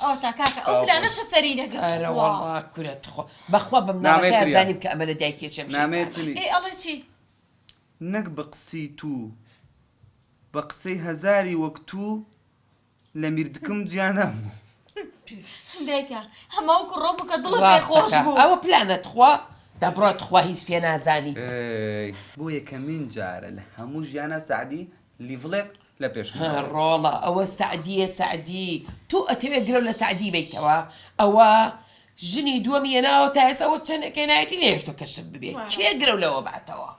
ئەو تا کاکە ئەو پلانەشە سەری نەگرت ئەرە وەڵڵا کورەت خۆ بەخوا بەم نامەکە زانیم کە ئەمە لە دایکێ چەم نامێتنی ئەڵێ چی؟ نەک بە قسەی تو بە قسەی هەزاری وەک تو لە میردکم گیانم دایکە هەماو کوڕۆ بکە دڵە پێ خۆش بوو ئەوە پلانت خوا دەبڕۆت خوا هیچ تێ نازانی بۆ یەکەمین جارە لە هەموو ژیانە سعدی لیڤڵێک لە پێش ڕۆڵە ئەوە سعدیە سعدی تو ئەتەوێت گرە لە سعدی بیتەوە ئەوە ژنی دووەمیە ناوە تا ئێستا ئەوە چەندەکەی نایەتی لێش تۆ کەشف ببێت کێ گرە لەوە باتەوە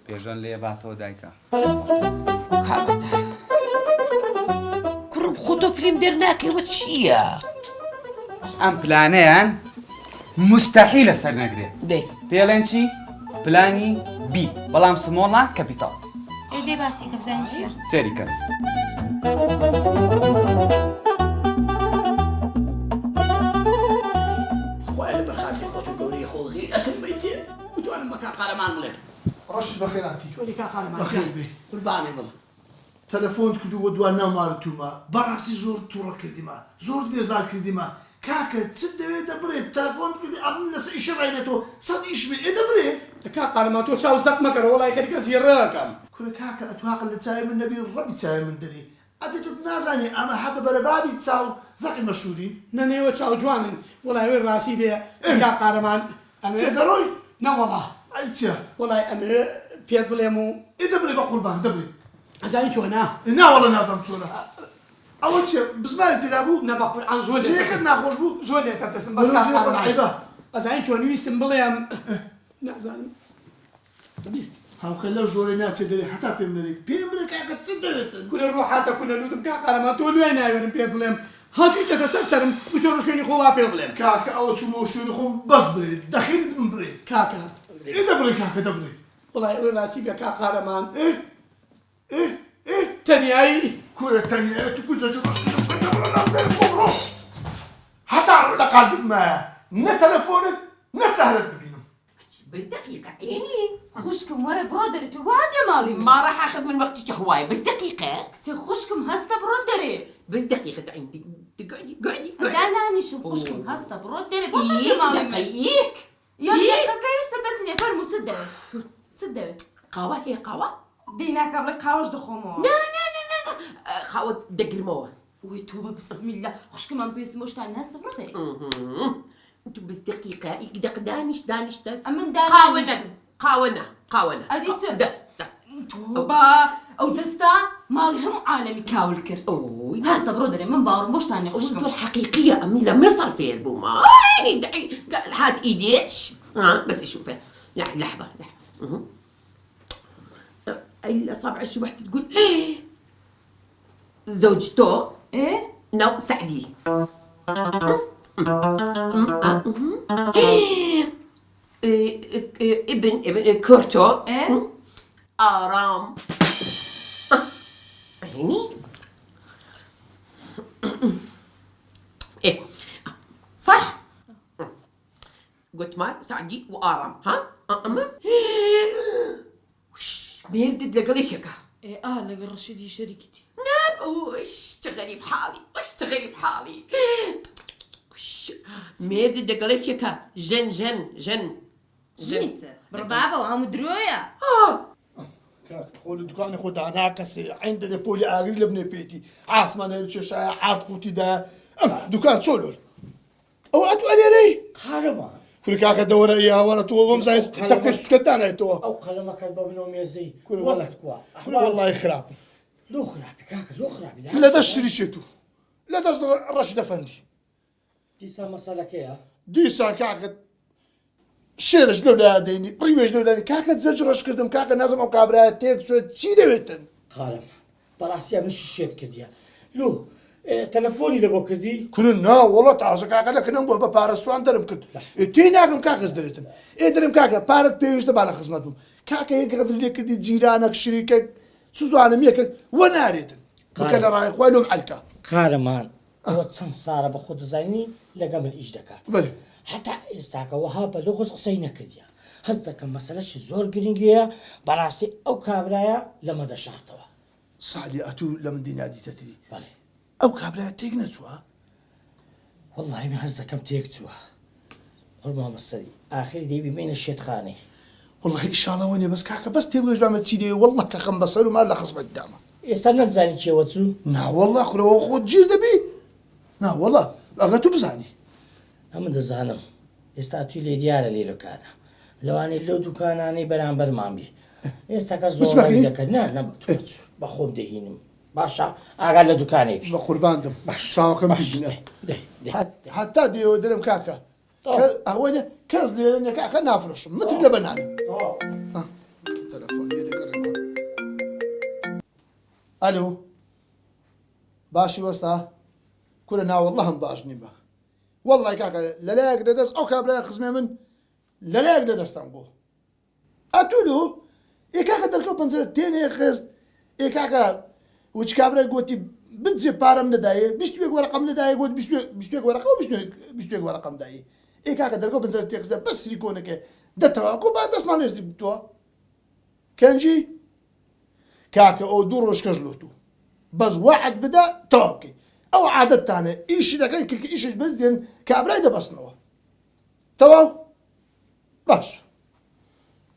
پێژەن لێ باتەوە دایکە کامەتە کوڕم خۆ تۆ فیلم دەرناکەوە چییە؟ ئەم پلانەیان مستەحیلە سەر نەگرێت دێ پێڵێن چی؟ پلانی بی بەڵام سمۆڵان کەپیتاڵ دێ باسی کە بزانین چییە؟ سێری کەن خۆڵ غیرەتم بیتێ بتوانم بە کاقارەمان بڵێم ڕەشت بەخێراتی چۆنی کاقارەمان بەخێر بێ قوربانێ بڵ تەلەفۆن کردووە دوان نامارتومە بەڕاستی زۆر تووڕە کردیمە زۆر بێزار کردیمە کاکە چ دەوێت دەبرێت تەلەفۆن کردی ئەمن لەسەر ئیشە ڕێنێتەوە سەد ئیش بێ دەبرێت کاقارەمان تۆ چاو زەق مەکەرە وەڵای خەریکە زیێڕەکەم کورە کاکە ئەتواقع لە چای من نەبی ڕەبی چای من دەری ئەدە تو نازانێ ئەمە هەبە بەرەبابی چاو زەقی مەشهوری نەنێوە چاو جوانن وەڵای وێ ڕاستی بێ کاقارەمان چێ دەڕۆی نەوەڵا ئەی چیە وەڵای ئەمێ پێت بڵێم و دەبرێ بە قوربان دەبرێت ئەزانی چۆنا ناوەڵە نازانم چۆنە ئەوە چیە بزمانی تێدا بوو نە بە قورئان زۆر جێکت ناخۆش بوو زۆر لێتە دەستم بەس کاقارەمان ئەزانی چۆن ویستم بڵێم نازانم هاوکە لەو ژۆرەی ناچێت دەرێ هەتا پێم نەری پێم بڵێ کاکە چ دەوێتن کورە ڕۆحاتە کورە لوتم کاقارەمان تۆ لێ ناوێرم پێت بڵێم هاتیتە سەر سەرم بچۆ شوێنی خۆڵا پێ بڵێم کاکە ئەوە چوومەوە شوێنی خۆم بەس برێت دەخینت من برێ کاکە دەبرێ کاکە دەبرێ وڵای ئەوێ ڕاستی بێ کاقارەمان تەنیایی کورە تەنیایە تو کوزە خۆڕۆ هەتا لە قالبت مایە نە تەلەفۆنت نە چارەت ببینم بس دقيقة عيني خوشکم وەرە بڕۆ دەرێ تو وادێ ماڵی ما راح اخذ من وقتك هواي بس دقيقة کچێ خوشکم هەستە بڕۆ دەرێ بس دقيقة عندي قعدي دانانیشم خوشکم هەستە بڕۆ دەرێ دقيق پێویستە بچنێ فەرمو چ دەوێت چ دەوێت قهوة هي قهوة دەیناکە بڵێ قاوەش دەخۆمەوە لا قهوة دقرموها وی تۆ بە بسم الله خوشکمان پێویستم بۆ شتانی هەستە بڕۆ دەرێ انتو بس دقيقة يقدق دانش ئەمن قاونا ئەدی چ دست تۆ بە ئەو دەستا ماڵی هەموو عالەمی کاول کرد هەستە بڕۆ دەرێ من باوەڕم بۆ شتانی خوشکم وصدور حقيقية أمي لما يصير في البومة يعني دعي هات ايديتش بس شوفي يعني لحظة الأصابع شو واحدة تقول زوجته ايه نو سعدي ابن كورتو ايه آرام عيني ايه صح قلت مال سعدي وآرام ها أما وش ميردد لقليك ايه لەگەڵ ڕەشیدی شەریکیتی وش تغريب حالي وش ميردد لقليك جن بڕبابەوە هەموو درۆیە خۆ لە دوکانی خۆدا ناکەسێ عندنا پۆلی ئاگری لە بنێ پێێتی ئاسمانە چێشایە حارد قوتیدا ئەم دوکان چۆلۆل ئەو ئەتو ئەلێرەی خارەمان کوری کاکە دەوەرە یاوەرە تۆ بەم زای تەپکە سوکەتدانێتەوە ئەو قەلەمەکەت بە بنەوە مێزەی وەڵەت کووە وەڵڵای خراپم لۆ خراپی کاکە لۆ خراپی لە دەست شریشێت و لە دەست ڕەش دەفەندی دیسان مەسەلەکەیە دیسان کاکە شێرش لەولا دەینی ڕیوێژ لەودانی کاکە جەرج ڕەش کردم کاکە نازم ئەو کابرایە تێک چێت چی دەوێتن خارەمە بەڕاستیان منشی شێت کردیە لۆ تەلەفۆنی لە بۆ کردی کورن نا وەڵە تازە کاکە لەکردم بۆ بە پارە سوان دەرم کرد تێی ناکەم کاکەس دەرێتم دەرم کاکە پارەت پێویستە با لە خزمەت بووم کاکە یەک غەدر لێ کردی جیرانەك شریکە سوزانم یەکە وە نارێتن بکە لە ڕای خوای لۆم ئەلکە خارەمان ئەوە چەند سارە بە خۆ دەزانی لەگە من ئیش دەکات بەێ حتا ئێستاکە وەها بە لۆ قۆز قسەی نەکردیە هەست دەکەم مەسەلەشی زۆر گرنگیە بەڕاستی ئەو کابرایە لەمە دەشارتەوە سعدی ئەتوو لە من دینادیتەتری بەڵێ ئەو کابرایە تێک نەچووە وەڵڵاهی من هەست دەکەم تێک چووە قوربان بەسەری ئاخری دەیبی بینە شێتخانەی وەڵڵاهی ئیشاڵەوە نیە بەس کاکە بەس تێبگەشتامە چی دێ وەڵڵە کە خەم بەسەر و مال لە خزمەت دامە ئێستا نەتزانی چێوە چوو ناوەڵڵا خورەوە خۆت گیر دەبی ناوەڵە ئەگە تو بزانی ئەمە دەزانم ئێستا توی لێ دیارە لێرەکانە لەوانەیە لەو دوکانانەی بەرامبەرمان بی ئێستاکە زۆر دەکەن بە خۆم دەهینم باشە ئاگا لە دوکانێ بە قورباندم چاوەکەم ببینە حتا دێوە دەرم کاکە ئەوەنە کەس لێرە کاکە نافرۆشم متر لە بەنانم تەلەفۆن ئەلۆ باشی وەستا کورە ناوەڵڵە هەم باش نیمە وەڵڵای کاکە لەلایەک دەدەست ئەو کابرای خزمێ من لەلایەک دەدەستان بۆ ئەتولو ئێکاکە دەرکەوت پەنجەرە تێنێ خست ئێکاکە وچ کابرای گوتی بجێ پارەم لەدایە 21 وەرەقەم لەدایە گوت 21 وەرەقە و 21 وەرەقەم دایی ئێ کاکە دەرگۆ بنجەر تێکسدا بەس سیلیکۆنەکە دەتەواکۆ با دەستمان لێزی بتووە کەنجی کاکە ئەو دوو ڕۆژ کەش لۆتو بەس وعد بدە تەواو بکەی ئەو عادەتتانە ئیشی دەکەن کلکە ئیشش بەس دێن کابرای دەبەستنەوە تەواو باش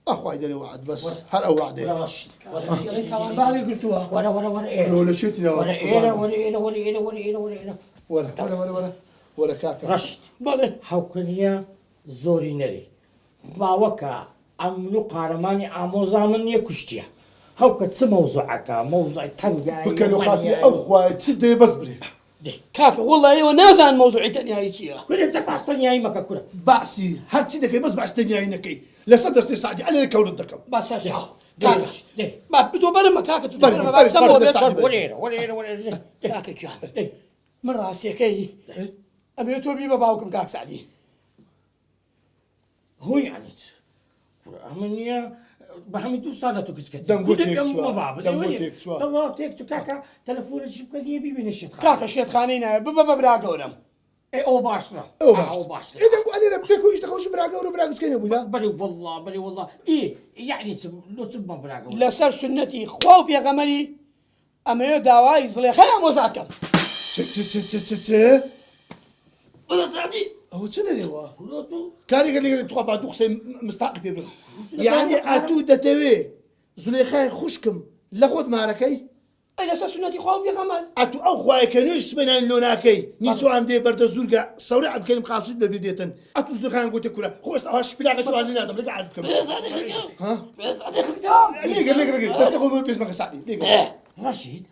ئەخوای دەرێ وعد بەس هەر ئەو وعدێ باڵی گرتووە وەرە وەرە وەرە لە شێتینەوە وەرە ئێرە وەرە ئێرە وەرە ئێرە وەرە ئێرە وەرە ئێرە وەرە کاکە ڕەشید بەڵێ هاوکردنیە زۆری نەری باوەکە ئەمن و قارەمانی ئامۆزا من نییە کوشتیە هەوکە چ مەوزوعەکە مەوزوعی تەنگای بکەن و خاتی ئەو خوای چ دێ بەس برێ کاکە وەڵڵا ئێوە نازان مەوزوعی تەنیایی چییە کورێتە باس تەنیایی مەکە کورە باسی هەرچی دەکەی بەس باش تەنیایی نەکەی لەسەر دەستی سعدی ئەلێ کەوت دەکەم باسە با بتۆ بەرەمە کاکە تو کاکە گیان من ڕاستیەکەی ئەبێت تۆ بی بە باوکم کاک سعدی هۆی عنیت ئەمە نییە بە هەمی دوو ساڵە تو کچکە دەنگۆ تێک چووە تێک تو کاکە تەلەفۆنەشی بکە نییە بیبینە شێت کاکە شێتخانەی نایە ببە بە برا گەورەم ئەو باشترە ئەو باشتر دەنگۆ ئەلێرە پێک و ئیشتەخەوش براگەور و براگەسکەی نەبووە بەری وەڵڵا بەری وەڵڵا یعنی لۆ چ بە براگەور لەسەر سنەتی خوا و پێغەمەری ئەمەوێ داوای زڵێخای ئامۆزاکەم ئەوە چ دەرێەوە کارێکە لێگەری توخوا با دوو قسەی مستاقی پێ بڵێ یعنی ئاتوو دەتەوێ زولێخای خوشکم لە خۆت مارەکەی ئەی لەسەر سنەتی خوا و پێغەمەر ئەتوو ئەو خوایەکە نوێش سبێنان لۆ ناکەی نیچوان دێ بەردە زورگە سەورە عەبکەریم قاسوود بەبیر دێتن ئەتوو زولێخایان گوتە کورە خۆشت ئەوە شپیلاغە جوان لێ نادەم لەگە عەرب بکەم لێگەر دەستە خۆ بۆ پێشمەکە سعدی ڕەشید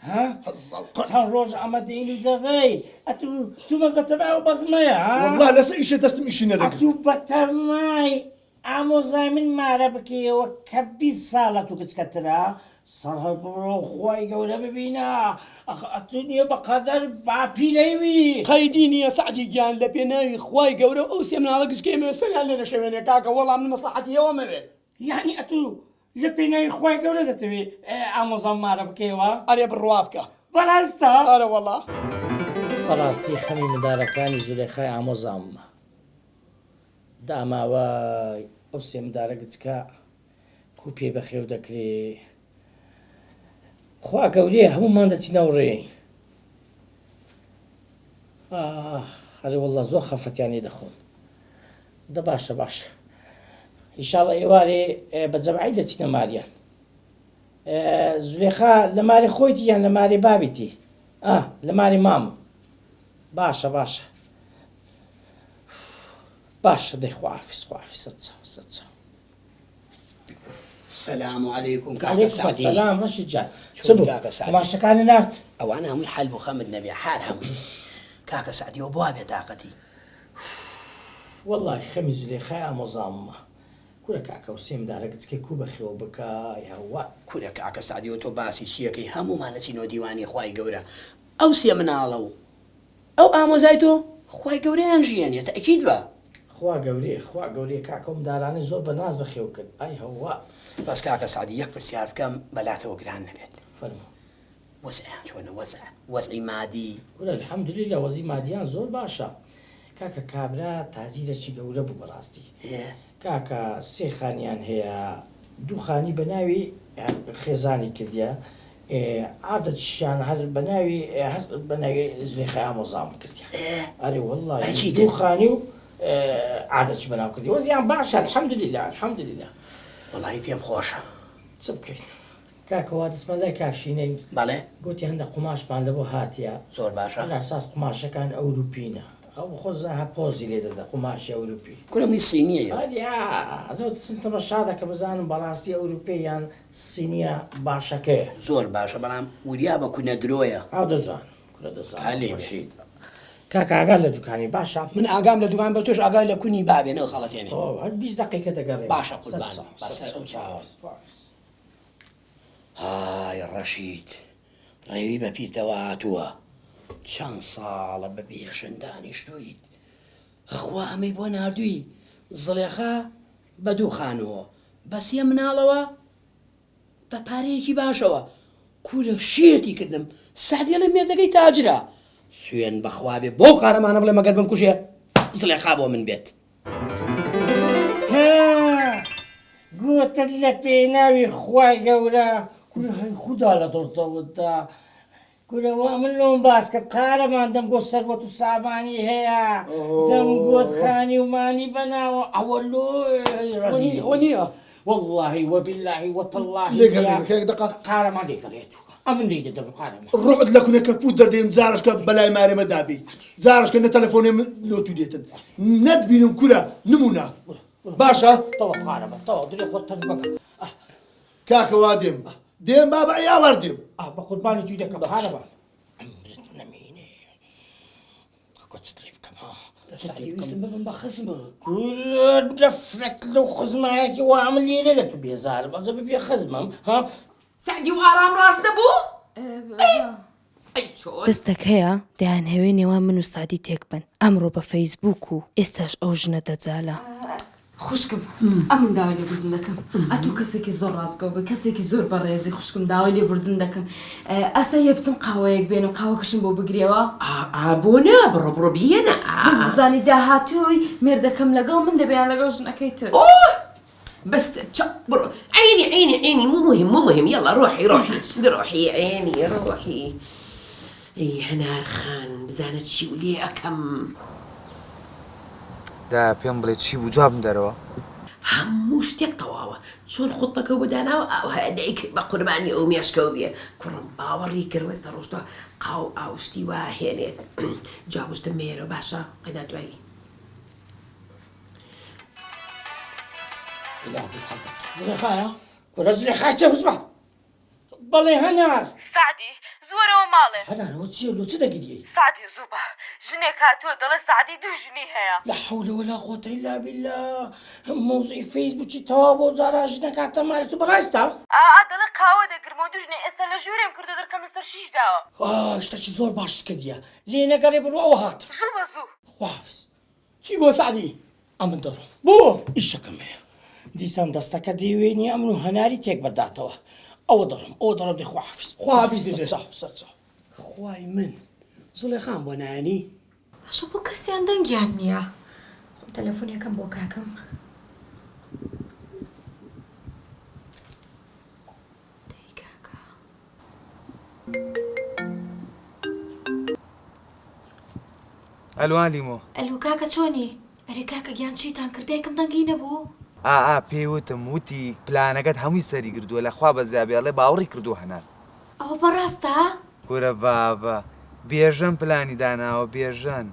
چەند ڕۆژ ئەمە دەین و دەغەی تو مەز بەتەبای و بەزمەیە والله لەسەر ئیشە دەستم ئیشی نەدەکەم تو بەتەمای ئامۆزای من مارە بکەیەوە کە 20 ساڵە تو کچکەترا سەرهەڵ بڕۆ خۆی گەورە ببینە ئەتو نییە بەقەدەر باپیرەیوی قەیدی نییە سعدی گیان لە پێناوی خوای گەورە ئەو سێ مناڵە گشتکەمێ سەریان لێ نەشەوێنێ کاکە وەڵام من مەسلحەتی ئێوە مەوێت یعنی ئەتو لە پێناوی خوای گەورە دەتەوێت ئامۆزان مارە بکەیەوە ئەرێ بڕوا بکە بەڕاستە ئەرە وەڵا بەڕاستی خەمی مندارەکانی زولێخای ئامۆزاممە داماوە ئەو سێ مندارە گچکە کو پێ بەخێو دەکرێ خوا گەورەیە هەمومان دەچینەوە ڕێی هەرێ وەڵڵا زۆر خەفەتیانی دەخۆم دە باشە باشە ئیشاڵە ئێوارێ بە جەمعی دەچینە ماریان زولێخا لە ماری خۆیتی یان لە ماری بابیتی لە ماری مام باشە باشە باشە دەی خوافیس السلام عليكم كاكا سعدي السلام رشيد جان كاكا سعدي ما شكاني نارت او انا همي حلب وخمد نبي حال همي كاكا سعدي وبوابي طاقتي والله خمي زليخاء مظامة كورا كاكا وسيم دارك تسكي كوبا خيو بكا يا هو كورا كاكا سعدي وتو باسي شيكي همو مالتينو ديواني خواي قورا او سيمنالو او اموزايتو خواي قورا انجياني تاكيد با خوا گەورەی کاکەم دارانی زۆر بەناز بەخێو کرد ئای هەوا بەس کاکە سعدی یەک پرسیار بکەم بەلاتەوە گران نەبێت فەرموو وەزعیان چۆنە وەزعی مادی الحەمدوللیلا وەزی مادیان زۆر باشە کاکە کابرا تازیرەکی گەورە بوو بەڕاستی کاکە سێ خانیان هەیە دوو خانی بە ناوی خێزانی کردیە عادەتشیان هەر بە ناوی زولێخای ئامۆزام کردیە ئەرێ وەڵڵی دوو خانی و عادەتی بەناو کردی وەزیان باشە الحەمدوللیلا وەڵی پێم خۆشە چ بکەین کاکەوا دەچمە لای کاشینەی بەڵێ گوتی هەندە قوماشمان لەبۆ هاتیە زۆر باشە ئاساس قوماشەکان ئەوروپینە ئەو خۆزان هەپۆزی لێ دەدا قوماشی ئەوروپی کورەمی سینیە زۆر سنتە بە شادە کە بزانم بەڕاستی ئەوروپی یان سینیە باشەکەیە زۆر باشە بەڵام وریا بە کونە درۆیە ئەو دەزانم کورە دەزانم کاکە ئاگار لە دوکانی باشە من ئاگام لە دوکان بە تۆش ئاگای لە کونی بابێنەوە خەڵەتێنێ هەر 20 دقیقە دەگەڕێ باشە قوربان های ڕەشید ڕێوی بە پیرتەوە هاتووە چەند ساڵە بە بێشن دانیشتویت خوا ئەمەی بۆ ناردووی زڵێخا بە دوو خانەوە بە سێ مناڵەوە بە پارەیەکی باشەوە کورە شێتی کردم سعدیە لە مێردەکەی تاجرە سوێن بەخوا بێ بۆ قارەمانە بڵێ مەگەر بم کوژێ زڵێخا بۆ من بێت بەتت لە پێناوی خوای گەورە کورە هەی خودا لە دڵتەوەدا کورەوە من لۆم باس کرد قارەمان دەمگۆ سەروەت و سامانی هەیە دەمگۆت خانی ومانی بەناوە ئەوە لۆی والله وبالله وتالله قارەمان لێگەڕێت ئەمن لێ دەدەم قارەمان ڕۆت لە کونەکە پوت دەردەیم زارشکە بەلای مارێمە دابی زارشکە نە تەلەفۆنێ لۆتو دێتن نەتبینم کورە نمونە باشە تەوە قارەمە تەوە دڵی خۆت تەن بکە کاکەوا دێم دێم بابە ئەیاوار دێم بە قوربانی توی دەکەم قارەمە ئەمرت نەمینێ کۆچت لێ بکەم ویستم ببم بە خزمە دەفرەت لەو خزمایەکی وامە لێرە لە تو بێزارم ئەزە ببێ خزمم ها سعدی و ئارام ڕاست دەبوو؟ دەستێک هەیە دەیان هەوێ نێوان من و سادی تێک بن ئەمڕۆ بە فەیسبووک و ئێستاش ئەو ژنە دەجالە خوشکم ئەمن داوای لێبوردن دەکەم ئەتوو کەسێکی زۆر ڕاستگۆ بە کەسێکی زۆر بەڕێزی خوشکم داوای لێبوردن دەکەم ئەسا یە بچم قاوەیەک بێن و قاوەکەشم بۆ بگرێەوە بۆ نا بڕۆ بێنە بەس بزانی داهاتووی مێردەکەم لەگەڵ من دەبیان لەگەڵ ژنەکەی تر بس برو عيني مو مهم يلا روحي عيني اي هنار خان بزانت شي ولي اكم دا پێم بڵێ چی بوو جوابم دەرەوە هەموو شتێک تەواوە چۆن خۆتەکە بەداناوە ئەو هەدەیک بە قوربانی ئەو مێشکەوت بێ کوڕم باوەڕی کردوە ئێستا ڕۆژتوە قاو ئاوشتی وا هێنێت جوابشتم مێرە باشە قەنا دوایی لازم حالتك زلخايا كرة زلخايا توزبا بالله هنار سعدی زۆرەوە ماڵێ هنار وتشي لو تدا قدي سعدی زوبە ژنێک هاتووە دەڵێ سعدی دوو ژنی هەیە لا حول ولا قوة إلا بالله موضوع فيسبوك توابو زارا جنك حتى مالتو براستا دەڵێ قاوە دەگرمەوە دوو ژنێ ئێستا لە ژوورێم کردو دەرکەم لەسەر شیش داوە اشتاكي زور باش كديا لينا قريب الوا وهات زوو وافز چی بۆ سعدی أمن درو بۆ إيش كمية دیسان دەستەکە دەیوێنی ئەمن و هەناری تێک بەداتەوە ئەوە دەڵم دێ خواحافز دێت خوای من زڵێخان بۆ نانی باشە بۆ کەسیان دەنگیان نییە خۆم تەلەفۆنەکەم بۆ کاکەم دەی کاکە ئەلوان لیمۆ ئەلو کاکە چۆنی ئەرێ کاکە گیان چیتان کردێکم دەنگی نەبوو پێیوتم وتی پلانەکەت هەمووی سەری کردووە لەخوا بە زیابێڵێ باوەڕی کردو هەنار ئەوە بەڕاستە گورە بابە بێژەم پلانی داناوە بێژەن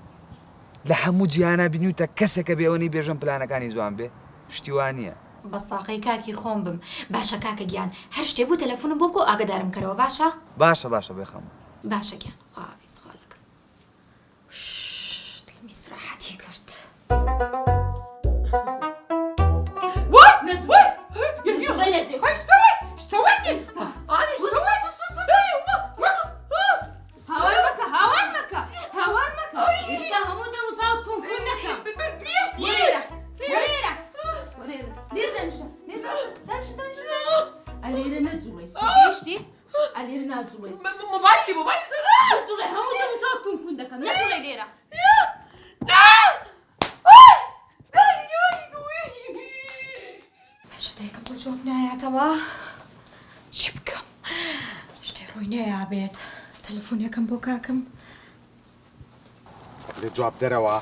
لە هەموو جیهانە بینیوتە کەسێکە بێەوەی بێژەم پلانەکانی جوان بێ شتیوان نییە بە ساقەی کاکی خۆم بم باشە کاکە گیان هەر شتێ بوو تەلەفۆنم بۆ ئاگدارم کەرەوە باشە بێخەم باشە گیان خواحافیز خاڵەکە دڵمی ئیستراحەتی کرد وای نجوای يا خوش اشتويت انا اشتويت هاوان مكة انت همودا وصوتكم كلكم ليش ليه دنشا اليرا نجوي ايشتي اليرا نجوي موبايلي نجوي همودا وصوتكم كلكم نجوي ليرا شتێکم بۆ جواب نایاتەوە چی بکەم شتێ ڕووی نایابێت تەلەفۆنەکەم بۆ کاکەم لێ جواب دەرەوە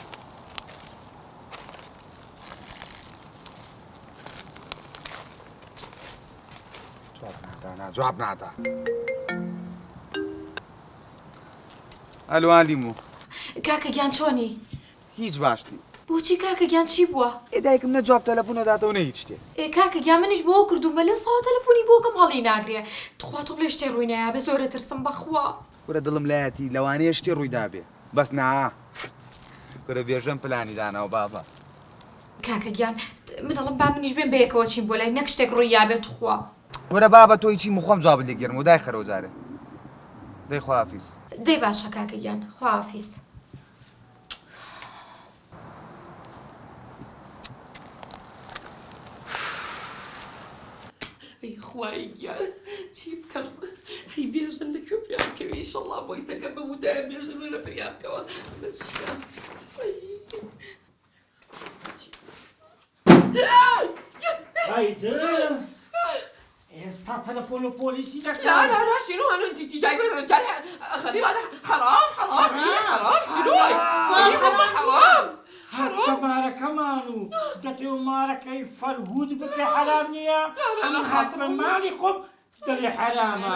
جواب نادا ئەلوان لیمۆ کاکە گیان چۆنی هیچ باشتی بۆچی کاکە گیان چی بووە ئێدایکم نەجواب تەلەفۆنەداتەوە نە هیچ شتێ کاکە گیان منیش بۆ کردومە لەو ساوە تەلەفۆنی بۆکەم هەڵی ناگرێ تخوا تۆ لێ شتێ ڕووی نایابێ زۆرە ترسم بەخوا گورە دڵم لایەتی لەوانەیە شتێ ڕوویدا بێ بەس نا گورە بێژەم پلانی داناوە بابە کاکە گیان من دەڵم با منیش بێن بەیەکەوە چیم بۆ لای نەک شتێک ڕووی یابێت خوا گورە بابە تۆی چی مخۆم جواب لێگەرم و دای خەرەوە جارێ دەی خواحافیز دەی باشە کاکە گیان خواحافیز ئەی خوای گیان چی بکەم هەی بێژن لەکوێ فریانکەوە ئیشەڵڵا بۆی سەکە بەمودایە بێژن لە فریانکەوە بەچیە فايدس ئێستا تەلەفۆن و پۆلیسی دەکەم. لا لا لا شنو هانو انت جايبه الرجال غريب انا حرام حرام حرام شنو حرام مارەکەمان و دەتێ و مارەکەی فەرهود بکە حرام نییە؟ ئەمە خاتمە ماڵی خۆم دەڵێ حرامە.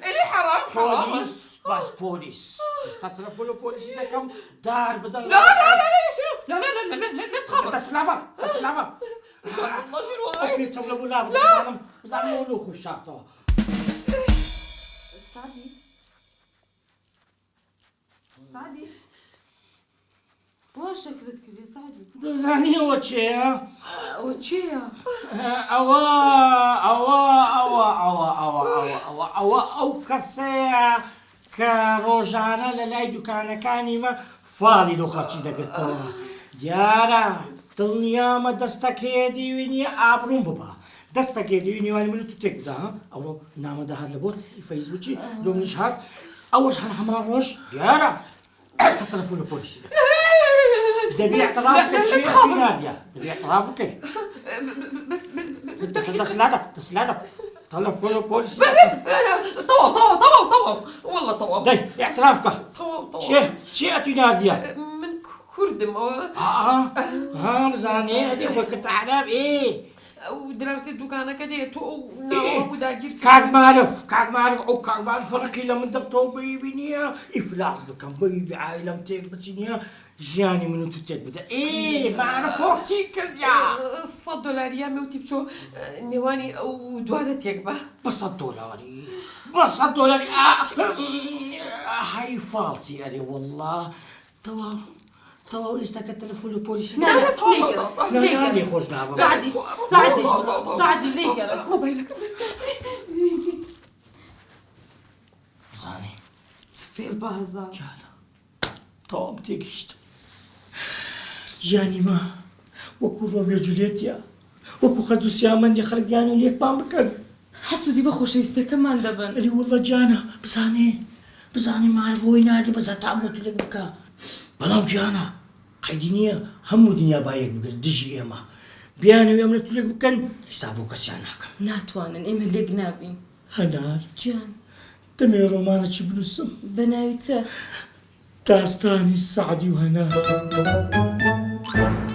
الي حرام پۆلیس باش پۆلیس ئێستا تەلەفۆن و پۆلیسی دەکەم دار بدەن. لا لا لا لا شنو لا لا لا لا لا لا تخافوا دەسلامە دەسلامە ان شاء الله شنو ئەو پێچەم لە بوو لابزانم بزانم لۆ خوشاتەوە. سعدی بۆ شەکرت کردی سعدی دەزانی ئەوە چێە؟ ئەوە چێە؟ ئەوە ئەو کەسەیە کە ڕۆژانە لە لای دوکانەکانی مە فاڵی لۆ خەڵکی دەگرتەوە. دیارە دڵنیامە دەستەکەیە دیوێنیە ئابڕوون ببە. دەستەکێ دیوێنیوانی من تو تێک بدا ئەوڕۆ نامەدا هات لە بۆ فەیسبوکی لۆ منیش هات ئەوەش هەر هەمان ڕۆژ دیارە ئێستا تەلەفۆن لە پۆلیسی دەکەم. دەبێ اعتراف بکەی چی نادیە دەبێ اعتراف بکەی. بس دەسلادە تەلەفۆن لە پۆلیسی طوام والله طوام دەی اعتراف بکە. طوام چی ئەتوی نادیە؟ من كردم بزانێ ئەدی خۆی کە تەعراب او دراوسێ دوکانەکە دێت تۆ ناوە داگیر کاک معرف ئەو کاک معرف فەرقی لە من دەبتەوە بەیبی نییە ئیفلاس بکەم بەیبی عایلەم تێک بچی نییە ژیانی من و تو تێک بدە معرفۆک چی کردیا؟ $100 مەوتی بچۆ نێوانی ئەو دوانە تێک بە $100 هەی فاڵچی ئەرێ وەڵڵا تەواو ئێستا کە تەلەفۆن و پۆلیسی لێ خۆش نابە. سعدی لێگەڕە مۆبایلەکە بزانێ فێر بازە تەواو تێگەیشتم. ژیانی مە وەکو ڕۆمیۆ جولیێتە وەکو خەج و سیامەندی خەڵکیان و لێکمان بکەن. حەسوودی بە خۆشەویستەکەمان دەبن. ئەری وەڵڵا جانە بزانێ مارڤۆی نادی بەزە تام لە تو لێک بکە. بەڵام گیانە قەیدی نییە هەموو دنیا بایەک بگرت دژی ئێمە بیانەوێ ئەم لە تو لێک بکەن حیساب بۆ کەسیان ناکەم. ناتوانن ئێمە لێک نابین. هەنار گیان دەمێ ڕۆمانێکی بنووسم بە ناوی چە؟ داستانی سەعدی و هەنار.